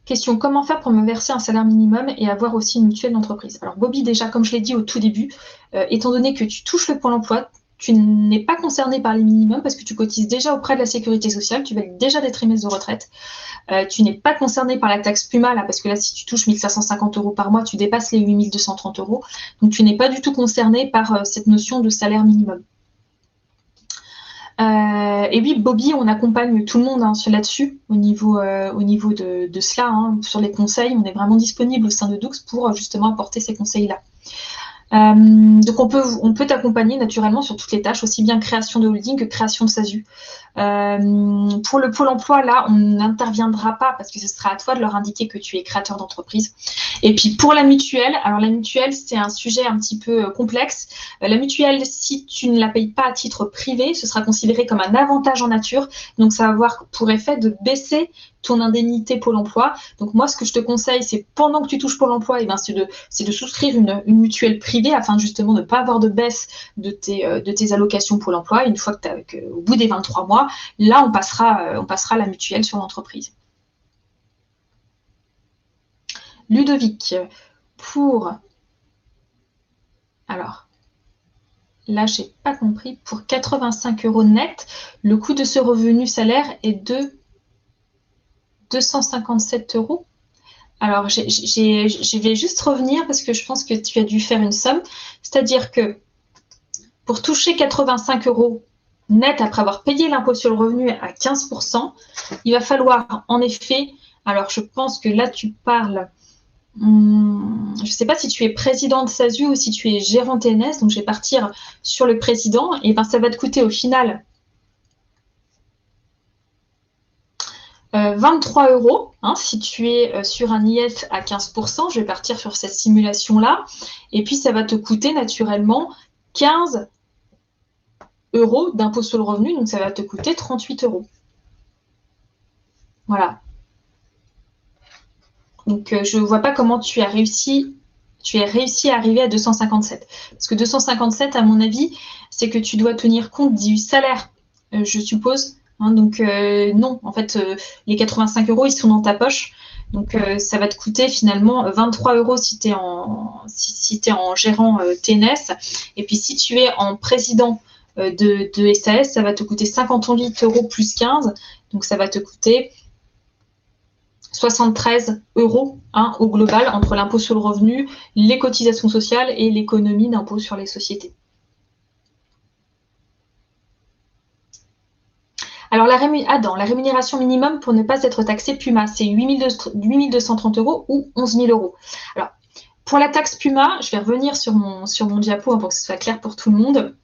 Question, comment faire pour me verser un salaire minimum et avoir aussi une mutuelle d'entreprise? Alors, Bobby, déjà, comme je l'ai dit au tout début, étant donné que tu touches le Pôle emploi, tu n'es pas concerné par les minimums parce que tu cotises déjà auprès de la sécurité sociale, tu valides déjà des trimestres de retraite. Tu n'es pas concerné par la taxe PUMA, là, parce que là, si tu touches 1550 € par mois, tu dépasses les 8230 €. Donc, tu n'es pas du tout concerné par cette notion de salaire minimum. Et oui, Bobby, on accompagne tout le monde là-dessus, au niveau de cela, sur les conseils. On est vraiment disponible au sein de Doux pour justement apporter ces conseils-là. Donc on peut t'accompagner naturellement sur toutes les tâches, aussi bien création de holding que création de SASU. Pour le Pôle emploi, là, on n'interviendra pas parce que ce sera à toi de leur indiquer que tu es créateur d'entreprise. Et puis pour la mutuelle, alors la mutuelle, c'est un sujet un petit peu complexe. La mutuelle, si tu ne la payes pas à titre privé, ce sera considéré comme un avantage en nature. Donc ça va avoir pour effet de baisser ton indemnité Pôle emploi. Donc moi, ce que je te conseille, c'est pendant que tu touches Pôle emploi, c'est de souscrire une mutuelle privée afin justement de ne pas avoir de baisse de tes allocations Pôle emploi. Et une fois qu'au bout des 23 mois, là, on passera la mutuelle sur l'entreprise. Ludovic, alors, là, je n'ai pas compris, pour 85 € net, le coût de ce revenu salaire est de 257 €. Alors, je vais juste revenir parce que je pense que tu as dû faire une somme. C'est-à-dire que pour toucher 85 € net après avoir payé l'impôt sur le revenu à 15%, il va falloir en effet, alors je pense que là tu parles, je ne sais pas si tu es président de SASU ou si tu es gérant TNS, donc je vais partir sur le président, et ben ça va te coûter au final 23 € si tu es sur un IF à 15%, je vais partir sur cette simulation-là, et puis ça va te coûter naturellement 15 € d'impôt sur le revenu, donc ça va te coûter 38 €. Voilà. Donc je ne vois pas comment tu as réussi à arriver à 257. Parce que 257, à mon avis, c'est que tu dois tenir compte du salaire, je suppose. Donc non, en fait, les 85 € ils sont dans ta poche. Donc ça va te coûter finalement 23 € si tu es en gérant TNS. Et puis si tu es en président de SAS, ça va te coûter 58 € plus 15. Donc ça va te coûter 73 € au global entre l'impôt sur le revenu, les cotisations sociales et l'économie d'impôt sur les sociétés. Alors, la rémunération minimum pour ne pas être taxé PUMA, c'est 8 230 € ou 11 000 €. Alors, pour la taxe PUMA, je vais revenir sur mon diapo pour que ce soit clair pour tout le monde.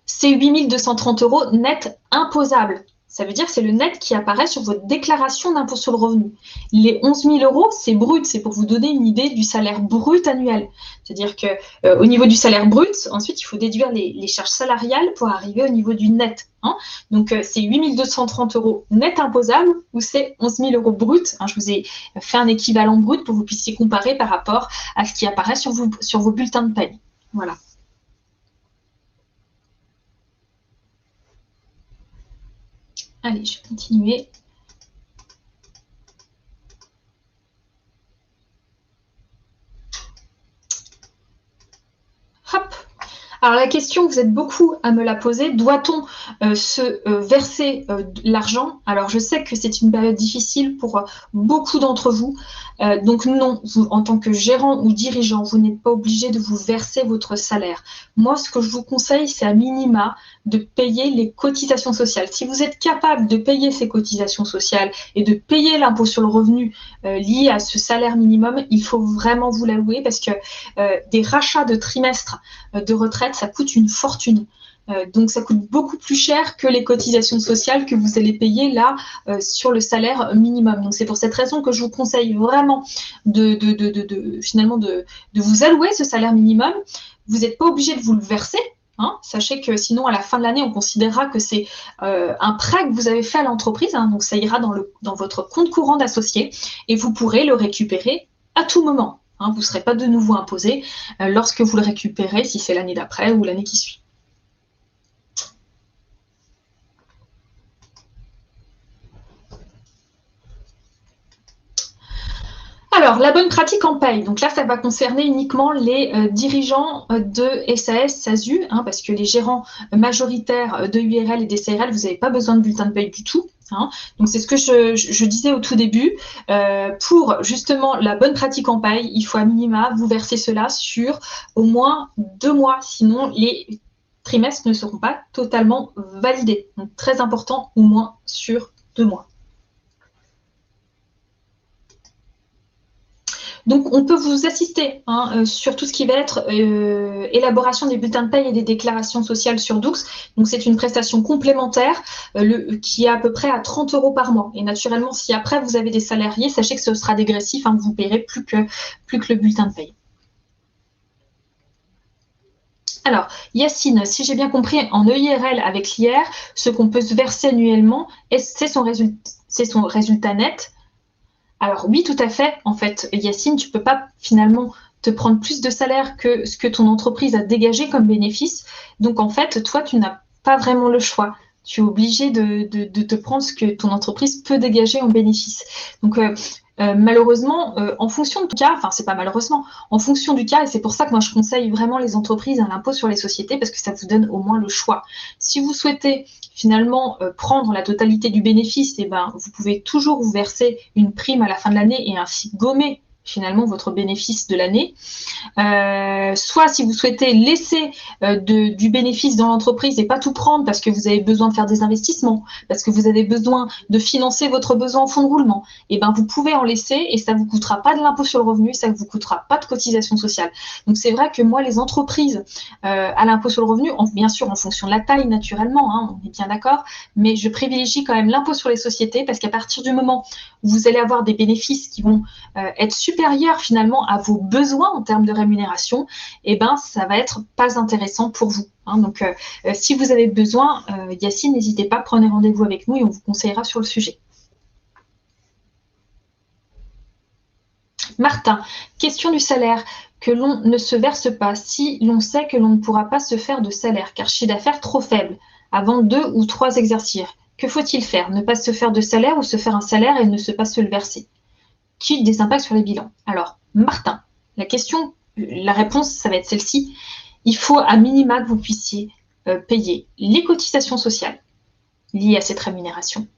C'est 8 230 € net imposable. Ça veut dire que c'est le net qui apparaît sur votre déclaration d'impôt sur le revenu. Les 11 000 €, c'est brut, c'est pour vous donner une idée du salaire brut annuel. C'est-à-dire qu'au niveau du salaire brut, ensuite, il faut déduire les charges salariales pour arriver au niveau du net. Donc, c'est 8 230 € net imposable ou c'est 11 000 € brut. Je vous ai fait un équivalent brut pour que vous puissiez comparer par rapport à ce qui apparaît sur vos bulletins de paie. Voilà. Allez, je vais continuer. Hop. Alors la question, vous êtes beaucoup à me la poser, doit-on se verser l'argent? Alors je sais que c'est une période difficile pour beaucoup d'entre vous, donc non, vous, en tant que gérant ou dirigeant, vous n'êtes pas obligé de vous verser votre salaire. Moi, ce que je vous conseille, c'est à minima de payer les cotisations sociales. Si vous êtes capable de payer ces cotisations sociales et de payer l'impôt sur le revenu lié à ce salaire minimum, il faut vraiment vous l'avouer parce que des rachats de trimestres de retraite, ça coûte une fortune. Donc, ça coûte beaucoup plus cher que les cotisations sociales que vous allez payer là sur le salaire minimum. Donc, c'est pour cette raison que je vous conseille vraiment finalement de vous allouer ce salaire minimum. Vous n'êtes pas obligé de vous le verser. Sachez que sinon, à la fin de l'année, on considérera que c'est un prêt que vous avez fait à l'entreprise. Donc, ça ira dans votre compte courant d'associé et vous pourrez le récupérer à tout moment. Vous ne serez pas de nouveau imposé lorsque vous le récupérez, si c'est l'année d'après ou l'année qui suit. Alors, la bonne pratique en paye. Donc là, ça va concerner uniquement les dirigeants de SAS, SASU, parce que les gérants majoritaires de URL et d'SARL, vous n'avez pas besoin de bulletin de paye du tout. Donc, c'est ce que je disais au tout début. Pour justement la bonne pratique en paye, il faut à minima vous verser cela sur au moins 2 mois. Sinon, les trimestres ne seront pas totalement validés. Donc, très important, au moins sur 2 mois. Donc, on peut vous assister sur tout ce qui va être élaboration des bulletins de paie et des déclarations sociales sur Doux. Donc, c'est une prestation complémentaire qui est à peu près à 30 € par mois. Et naturellement, si après vous avez des salariés, sachez que ce sera dégressif, vous ne paierez plus que le bulletin de paie. Alors, Yacine, si j'ai bien compris, en EIRL avec l'IR, ce qu'on peut se verser annuellement, c'est son résultat net. Alors oui, tout à fait. En fait, Yacine, tu ne peux pas finalement te prendre plus de salaire que ce que ton entreprise a dégagé comme bénéfice. Donc en fait, toi, tu n'as pas vraiment le choix. Tu es obligé de te prendre ce que ton entreprise peut dégager en bénéfice. Donc malheureusement, en fonction du cas, enfin c'est pas malheureusement, en fonction du cas, et c'est pour ça que moi je conseille vraiment les entreprises à l'impôt sur les sociétés parce que ça vous donne au moins le choix. Si vous souhaitez finalement prendre la totalité du bénéfice, eh ben, vous pouvez toujours vous verser une prime à la fin de l'année et ainsi gommer finalement votre bénéfice de l'année. Soit si vous souhaitez laisser du bénéfice dans l'entreprise et pas tout prendre parce que vous avez besoin de faire des investissements, parce que vous avez besoin de financer votre besoin en fonds de roulement, et ben vous pouvez en laisser et ça ne vous coûtera pas de l'impôt sur le revenu, ça ne vous coûtera pas de cotisation sociale. Donc c'est vrai que moi, les entreprises à l'impôt sur le revenu, bien sûr en fonction de la taille naturellement, on est bien d'accord, mais je privilégie quand même l'impôt sur les sociétés parce qu'à partir du moment où vous allez avoir des bénéfices qui vont être supérieurs finalement à vos besoins en termes de rémunération, et ben ça va être pas intéressant pour vous. Donc si vous avez besoin, Yacine, n'hésitez pas, prenez rendez-vous avec nous et on vous conseillera sur le sujet. Martin, question du salaire que l'on ne se verse pas si l'on sait que l'on ne pourra pas se faire de salaire car chiffre d'affaires trop faible avant 2 ou 3 exercices. Que faut-il faire? Ne pas se faire de salaire ou se faire un salaire et ne pas se le verser? Qui des impacts sur les bilans? Alors, Martin, la réponse, ça va être celle-ci. Il faut à minima que vous puissiez payer les cotisations sociales liées à cette rémunération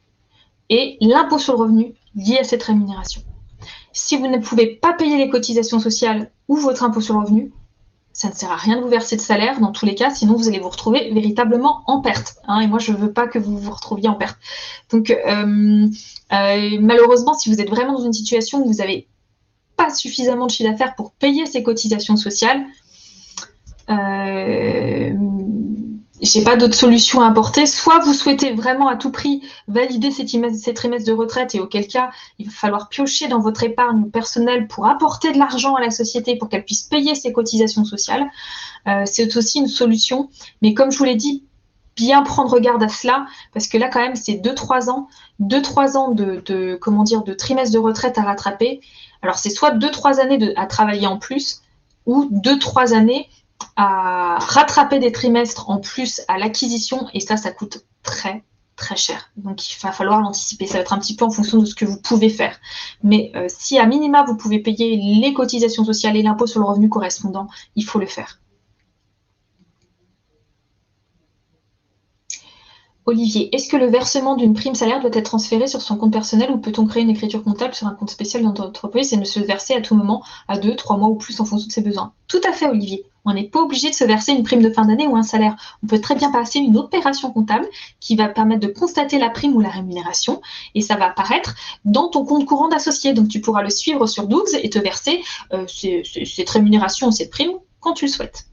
et l'impôt sur le revenu lié à cette rémunération. Si vous ne pouvez pas payer les cotisations sociales ou votre impôt sur le revenu, ça ne sert à rien de vous verser de salaire dans tous les cas, sinon vous allez vous retrouver véritablement en perte. Et moi, je ne veux pas que vous vous retrouviez en perte. Donc, malheureusement, si vous êtes vraiment dans une situation où vous n'avez pas suffisamment de chiffre d'affaires pour payer ces cotisations sociales, j'ai pas d'autre solution à apporter. Soit vous souhaitez vraiment à tout prix valider ces trimestres de retraite et auquel cas, il va falloir piocher dans votre épargne personnelle pour apporter de l'argent à la société pour qu'elle puisse payer ses cotisations sociales. C'est aussi une solution. Mais comme je vous l'ai dit, bien prendre garde à cela parce que là, quand même, c'est 2-3 ans de trimestres de retraite à rattraper. Alors, c'est soit 2-3 années à travailler en plus ou 2-3 années à rattraper des trimestres en plus à l'acquisition et ça coûte très très cher. Donc il va falloir l'anticiper. Ça va être un petit peu en fonction de ce que vous pouvez faire. Mais si à minima vous pouvez payer les cotisations sociales et l'impôt sur le revenu correspondant, il faut le faire. Olivier, est-ce que le versement d'une prime salaire doit être transféré sur son compte personnel ou peut-on créer une écriture comptable sur un compte spécial dans notre entreprise et ne se verser à tout moment à 2, 3 mois ou plus en fonction de ses besoins? Tout à fait, Olivier. On n'est pas obligé de se verser une prime de fin d'année ou un salaire. On peut très bien passer une opération comptable qui va permettre de constater la prime ou la rémunération et ça va apparaître dans ton compte courant d'associé. Donc tu pourras le suivre sur Doux et te verser cette rémunération ou cette prime quand tu le souhaites.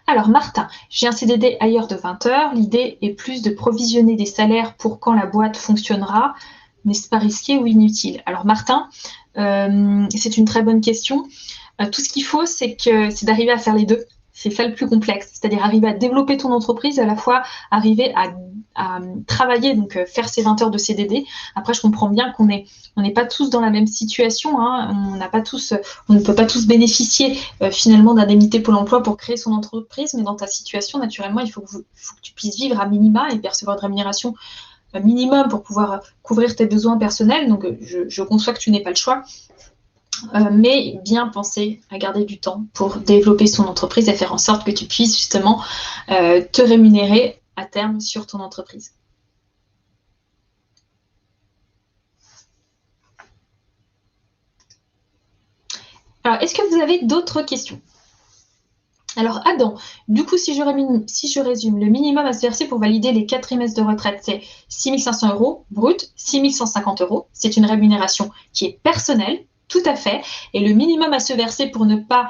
Alors Martin, j'ai un CDD ailleurs de 20 heures. L'idée est plus de provisionner des salaires pour quand la boîte fonctionnera. N'est-ce pas risqué ou inutile? Alors Martin, c'est une très bonne question. Tout ce qu'il faut, c'est d'arriver à faire les deux. C'est ça le plus complexe, c'est-à-dire arriver à développer ton entreprise, à la fois arriver à travailler, donc faire ses 20 heures de CDD. Après, je comprends bien qu'on n'est pas tous dans la même situation. On ne peut pas tous bénéficier finalement d'indemnité Pôle emploi pour créer son entreprise, mais dans ta situation, naturellement, il faut que tu puisses vivre à minima et percevoir de rémunération minimum pour pouvoir couvrir tes besoins personnels. Donc, je conçois que tu n'aies pas le choix. Mais bien penser à garder du temps pour développer son entreprise et faire en sorte que tu puisses justement te rémunérer à terme sur ton entreprise. Alors, est-ce que vous avez d'autres questions? Alors, Adam, du coup, si je résume, le minimum à se verser pour valider les 4 trimestres de retraite, c'est 6 500 € brut, 6 150 €. C'est une rémunération qui est personnelle, tout à fait. Et le minimum à se verser pour ne pas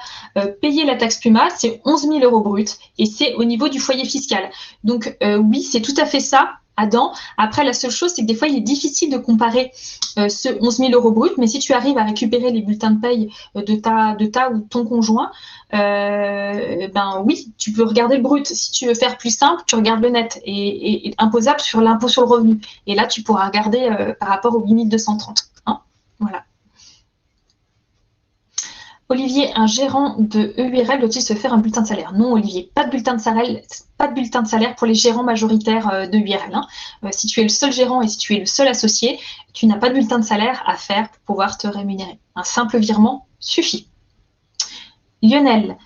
payer la taxe PUMA, c'est 11 000 € brut. Et c'est au niveau du foyer fiscal. Donc, oui, c'est tout à fait ça, Adam. Après, la seule chose, c'est que des fois, il est difficile de comparer ce 11 000 € brut. Mais si tu arrives à récupérer les bulletins de paye de ta ou de ton conjoint, ben oui, tu peux regarder le brut. Si tu veux faire plus simple, tu regardes le net et imposable sur l'impôt sur le revenu. Et là, tu pourras regarder par rapport aux 8 230. Hein, voilà. Olivier, un gérant de EURL doit-il se faire un bulletin de salaire? Non, Olivier, pas de bulletin de salaire pour les gérants majoritaires de URL. Hein. Si tu es le seul gérant et si tu es le seul associé, tu n'as pas de bulletin de salaire à faire pour pouvoir te rémunérer. Un simple virement suffit. Lionel,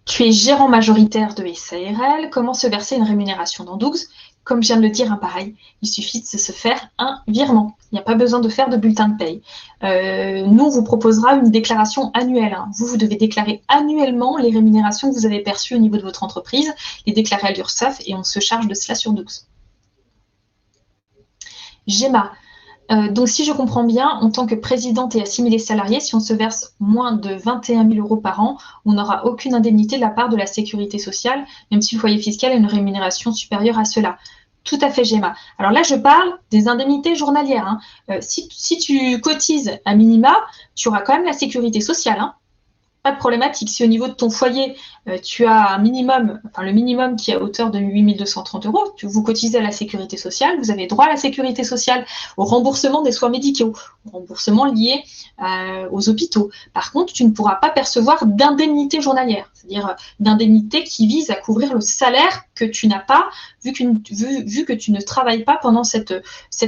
tu es gérant majoritaire de SARL. Comment se verser une rémunération dans 12? Comme je viens de le dire, pareil, il suffit de se faire un virement. Il n'y a pas besoin de faire de bulletin de paye. Nous, on vous proposera une déclaration annuelle. Hein. Vous devez déclarer annuellement les rémunérations que vous avez perçues au niveau de votre entreprise, les déclarer à l'URSSAF et on se charge de cela sur 12. Gemma, donc, si je comprends bien, en tant que présidente et assimilée salariée, si on se verse moins de 21 000 € par an, on n'aura aucune indemnité de la part de la sécurité sociale, même si le foyer fiscal a une rémunération supérieure à cela. Tout à fait, Gemma. Alors là, je parle des indemnités journalières. Hein. Si tu cotises à minima, tu auras quand même la sécurité sociale. Hein. Pas de problématique. Si au niveau de ton foyer, tu as un minimum, enfin le minimum qui est à hauteur de 8 230 €, vous cotisez à la sécurité sociale, vous avez droit à la sécurité sociale, au remboursement des soins médicaux, au remboursement lié aux hôpitaux. Par contre, tu ne pourras pas percevoir d'indemnité journalière, c'est-à-dire d'indemnité qui vise à couvrir le salaire que tu n'as pas, vu que tu ne travailles pas pendant cet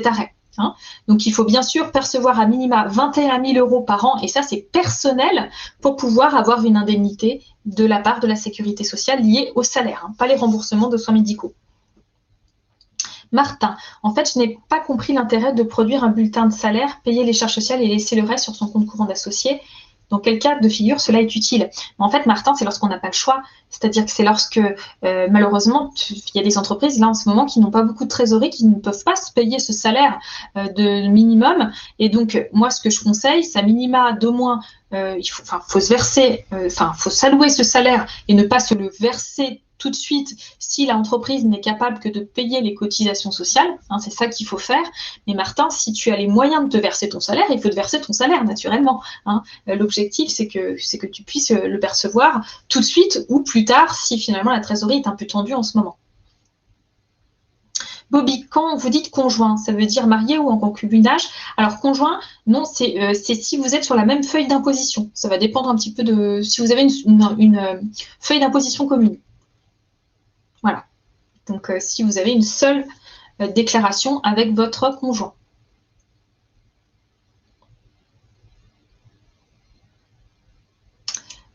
arrêt. Hein. Donc, il faut bien sûr percevoir à minima 21 000 € par an, et ça, c'est personnel, pour pouvoir avoir une indemnité de la part de la sécurité sociale liée au salaire, hein, pas les remboursements de soins médicaux. Martin, en fait, je n'ai pas compris l'intérêt de produire un bulletin de salaire, payer les charges sociales et laisser le reste sur son compte courant d'associé. Dans quel cas de figure cela est utile? En fait, Martin, c'est lorsqu'on n'a pas le choix. C'est-à-dire que c'est lorsque, malheureusement, il y a des entreprises, là, en ce moment, qui n'ont pas beaucoup de trésorerie, qui ne peuvent pas se payer ce salaire de minimum. Et donc, moi, ce que je conseille, c'est à minima d'au moins, il faut se verser, faut s'allouer ce salaire et ne pas se le verser tout de suite si l'entreprise n'est capable que de payer les cotisations sociales. Hein, c'est ça qu'il faut faire. Mais Martin, si tu as les moyens de te verser ton salaire, il faut te verser ton salaire naturellement. Hein. L'objectif, c'est que tu puisses le percevoir tout de suite ou plus tard si finalement la trésorerie est un peu tendue en ce moment. Bobby, quand vous dites conjoint, ça veut dire marié ou en concubinage? Alors conjoint, non, c'est si vous êtes sur la même feuille d'imposition. Ça va dépendre un petit peu de si vous avez une feuille d'imposition commune. Voilà. Donc, si vous avez une seule déclaration avec votre conjoint.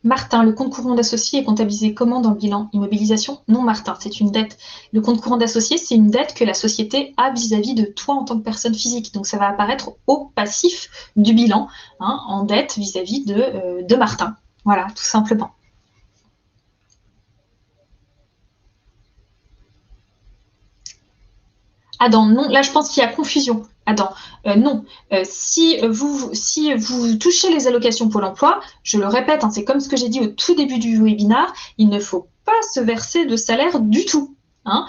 Martin, le compte courant d'associé est comptabilisé comment dans le bilan? Immobilisation? Non, Martin, c'est une dette. Le compte courant d'associé, c'est une dette que la société a vis-à-vis de toi en tant que personne physique. Donc, ça va apparaître au passif du bilan, hein, en dette vis-à-vis de Martin. Voilà, tout simplement. Adam, non, là je pense qu'il y a confusion. Adam, non. Si vous touchez les allocations Pôle emploi, je le répète, hein, c'est comme ce que j'ai dit au tout début du webinaire, il ne faut pas se verser de salaire du tout. Hein,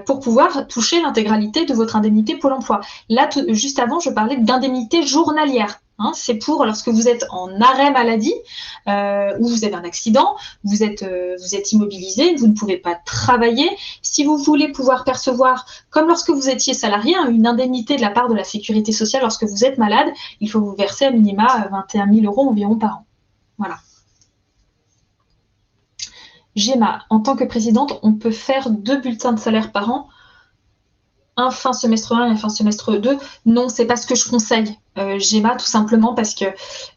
pour pouvoir toucher l'intégralité de votre indemnité Pôle emploi. Là, juste avant, je parlais d'indemnité journalière. Hein, c'est pour lorsque vous êtes en arrêt maladie ou vous avez un accident, vous êtes immobilisé, vous ne pouvez pas travailler. Si vous voulez pouvoir percevoir, comme lorsque vous étiez salarié, hein, une indemnité de la part de la sécurité sociale lorsque vous êtes malade, il faut vous verser à minima 21 000 € environ par an. Voilà. Gemma, en tant que présidente, on peut faire 2 bulletins de salaire par an, un fin semestre 1 et un fin semestre 2. Non, c'est pas ce que je conseille, Gemma, tout simplement parce que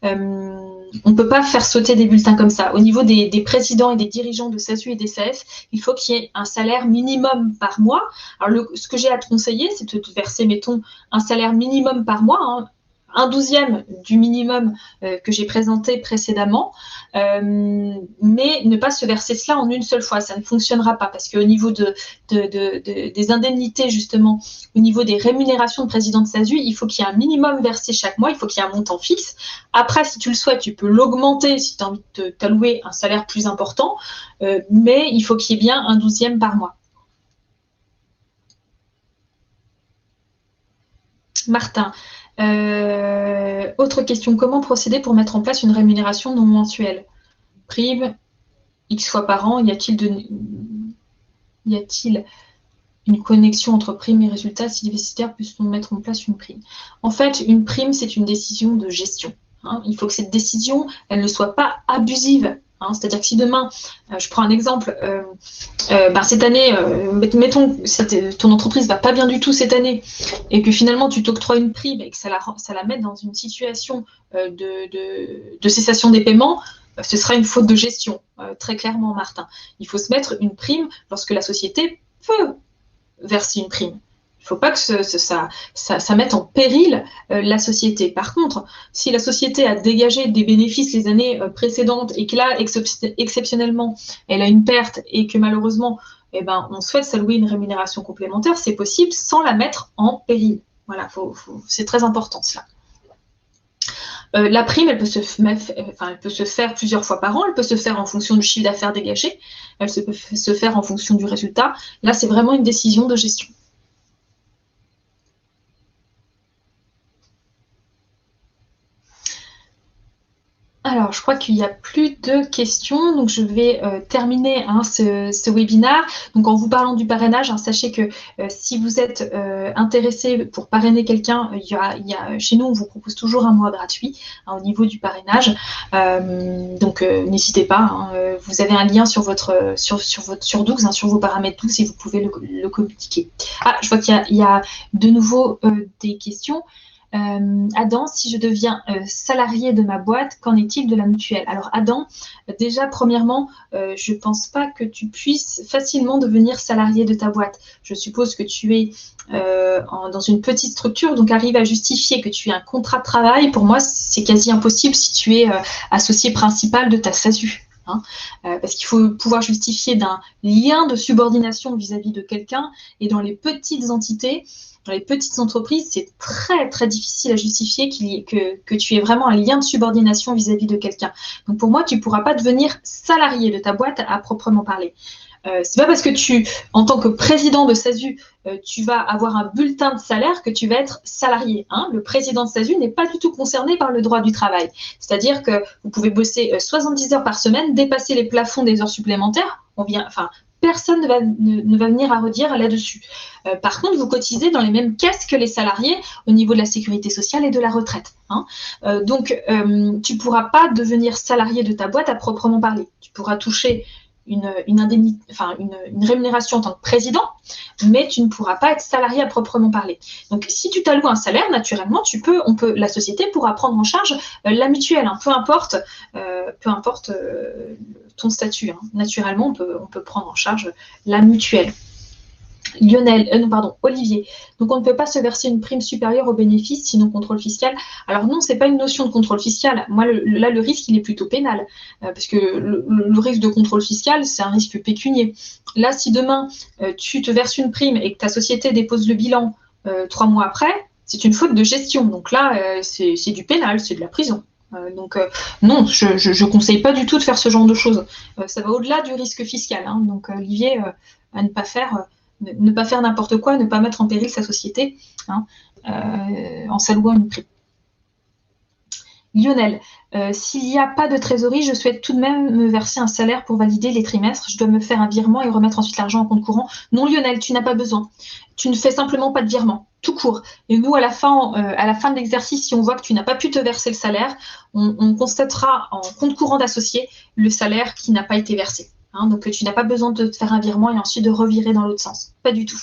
on ne peut pas faire sauter des bulletins comme ça. Au niveau des présidents et des dirigeants de SASU et des SAS, il faut qu'il y ait un salaire minimum par mois. Alors, ce que j'ai à te conseiller, c'est de te verser, mettons, un salaire minimum par mois, hein, 1/12 du minimum que j'ai présenté précédemment, mais ne pas se verser cela en une seule fois. Ça ne fonctionnera pas parce qu'au niveau des indemnités, justement, au niveau des rémunérations de président de SASU, il faut qu'il y ait un minimum versé chaque mois, il faut qu'il y ait un montant fixe. Après, si tu le souhaites, tu peux l'augmenter si tu as envie de t'allouer un salaire plus important, mais il faut qu'il y ait bien 1/12 par mois. Martin, autre question, comment procéder pour mettre en place une rémunération non mensuelle? Prime, X fois par an, y a-t-il une connexion entre prime et résultat? Si les décideurs puissent mettre en place une prime. En fait, une prime, c'est une décision de gestion. Hein. Il faut que cette décision, elle ne soit pas abusive. Hein. C'est-à-dire que si demain, je prends un exemple, cette année, mettons que ton entreprise ne va pas bien du tout cette année et que finalement tu t'octroies une prime et que ça la met dans une situation de cessation des paiements, ce sera une faute de gestion, très clairement, Martin. Il faut se mettre une prime lorsque la société peut verser une prime. Il ne faut pas que ça mette en péril la société. Par contre, si la société a dégagé des bénéfices les années précédentes et que là, exceptionnellement, elle a une perte et que malheureusement, on souhaite s'allouer une rémunération complémentaire, c'est possible sans la mettre en péril. Voilà, c'est très important cela. La prime, elle peut se faire plusieurs fois par an, elle peut se faire en fonction du chiffre d'affaires dégagé, elle peut se faire en fonction du résultat. Là, c'est vraiment une décision de gestion. Alors, je crois qu'il n'y a plus de questions, donc je vais terminer ce webinaire. Donc, en vous parlant du parrainage, sachez que si vous êtes intéressé pour parrainer quelqu'un, chez nous, on vous propose toujours un mois gratuit au niveau du parrainage. Donc, n'hésitez pas. Vous avez un lien sur Doux, sur vos paramètres Doux, et vous pouvez le communiquer. Ah, je vois qu'il y a de nouveau des questions. Adam, si je deviens salarié de ma boîte, qu'en est-il de la mutuelle? Alors Adam, déjà premièrement, je ne pense pas que tu puisses facilement devenir salarié de ta boîte. Je suppose que tu es dans une petite structure, donc arrive à justifier que tu as un contrat de travail. Pour moi, c'est quasi impossible si tu es associé principal de ta SASU. Parce qu'il faut pouvoir justifier d'un lien de subordination vis-à-vis de quelqu'un, et dans les petites entités, dans les petites entreprises, c'est très très difficile à justifier que tu aies vraiment un lien de subordination vis-à-vis de quelqu'un. Donc pour moi, tu ne pourras pas devenir salarié de ta boîte à proprement parler. C'est pas parce que en tant que président de SASU, tu vas avoir un bulletin de salaire que tu vas être salarié. Le président de SASU n'est pas du tout concerné par le droit du travail. C'est-à-dire que vous pouvez bosser 70 heures par semaine, dépasser les plafonds des heures supplémentaires. Personne ne va venir à redire là-dessus. Par contre, vous cotisez dans les mêmes caisses que les salariés au niveau de la sécurité sociale et de la retraite. Donc, tu ne pourras pas devenir salarié de ta boîte à proprement parler. Tu pourras toucher une rémunération en tant que président, mais tu ne pourras pas être salarié à proprement parler. Donc, si tu t'alloues un salaire, naturellement, la société pourra prendre en charge la mutuelle, peu importe ton statut. Naturellement, on peut prendre en charge la mutuelle. Olivier. Donc, on ne peut pas se verser une prime supérieure au bénéfice, sinon contrôle fiscal. Alors non, ce n'est pas une notion de contrôle fiscal. Moi, là, le risque, il est plutôt pénal. Parce que le risque de contrôle fiscal, c'est un risque pécunier. Là, si demain, tu te verses une prime et que ta société dépose le bilan 3 mois après, c'est une faute de gestion. Donc là, c'est du pénal, c'est de la prison. Non, je ne conseille pas du tout de faire ce genre de choses. Ça va au-delà du risque fiscal. Donc, Olivier, à ne pas faire n'importe quoi, ne pas mettre en péril sa société en s'allouant une prime. Lionel, s'il n'y a pas de trésorerie, je souhaite tout de même me verser un salaire pour valider les trimestres. Je dois me faire un virement et remettre ensuite l'argent en compte courant. Non, Lionel, tu n'as pas besoin. Tu ne fais simplement pas de virement, tout court. Et nous, à la fin de l'exercice, si on voit que tu n'as pas pu te verser le salaire, on constatera en compte courant d'associé le salaire qui n'a pas été versé. Donc, tu n'as pas besoin de te faire un virement et ensuite de revirer dans l'autre sens. Pas du tout.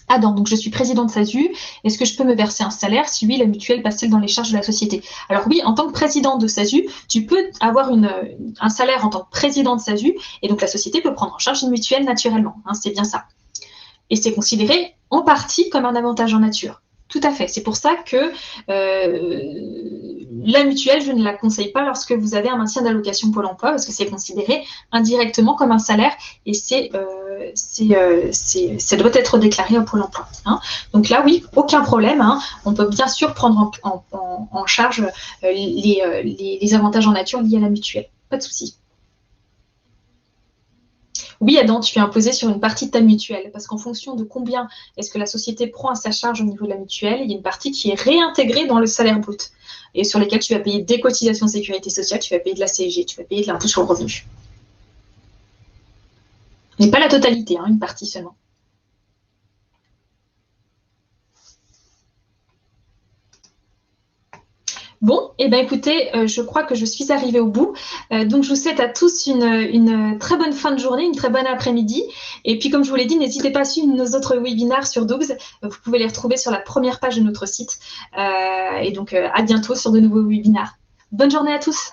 Adam, donc je suis président de SASU. Est-ce que je peux me verser un salaire? Si oui, la mutuelle passe-t-elle dans les charges de la société? Alors oui, en tant que président de SASU, tu peux avoir un salaire en tant que président de SASU, et donc la société peut prendre en charge une mutuelle naturellement. C'est bien ça. Et c'est considéré en partie comme un avantage en nature. Tout à fait. C'est pour ça que la mutuelle, je ne la conseille pas lorsque vous avez un maintien d'allocation Pôle emploi, parce que c'est considéré indirectement comme un salaire et ça doit être déclaré au Pôle emploi. Hein. Donc là, oui, aucun problème. Hein. On peut bien sûr prendre en charge les avantages en nature liés à la mutuelle. Pas de souci. Oui, Adam, tu es imposé sur une partie de ta mutuelle, parce qu'en fonction de combien est-ce que la société prend à sa charge au niveau de la mutuelle, il y a une partie qui est réintégrée dans le salaire brut, et sur lesquelles tu vas payer des cotisations de sécurité sociale, tu vas payer de la CSG, tu vas payer de l'impôt sur le revenu. Mais pas la totalité, hein, une partie seulement. Bon, eh bien écoutez, je crois que je suis arrivée au bout. Donc je vous souhaite à tous une très bonne fin de journée, une très bonne après-midi. Et puis comme je vous l'ai dit, n'hésitez pas à suivre nos autres webinaires sur Dougs. Vous pouvez les retrouver sur la première page de notre site. Et donc à bientôt sur de nouveaux webinaires. Bonne journée à tous.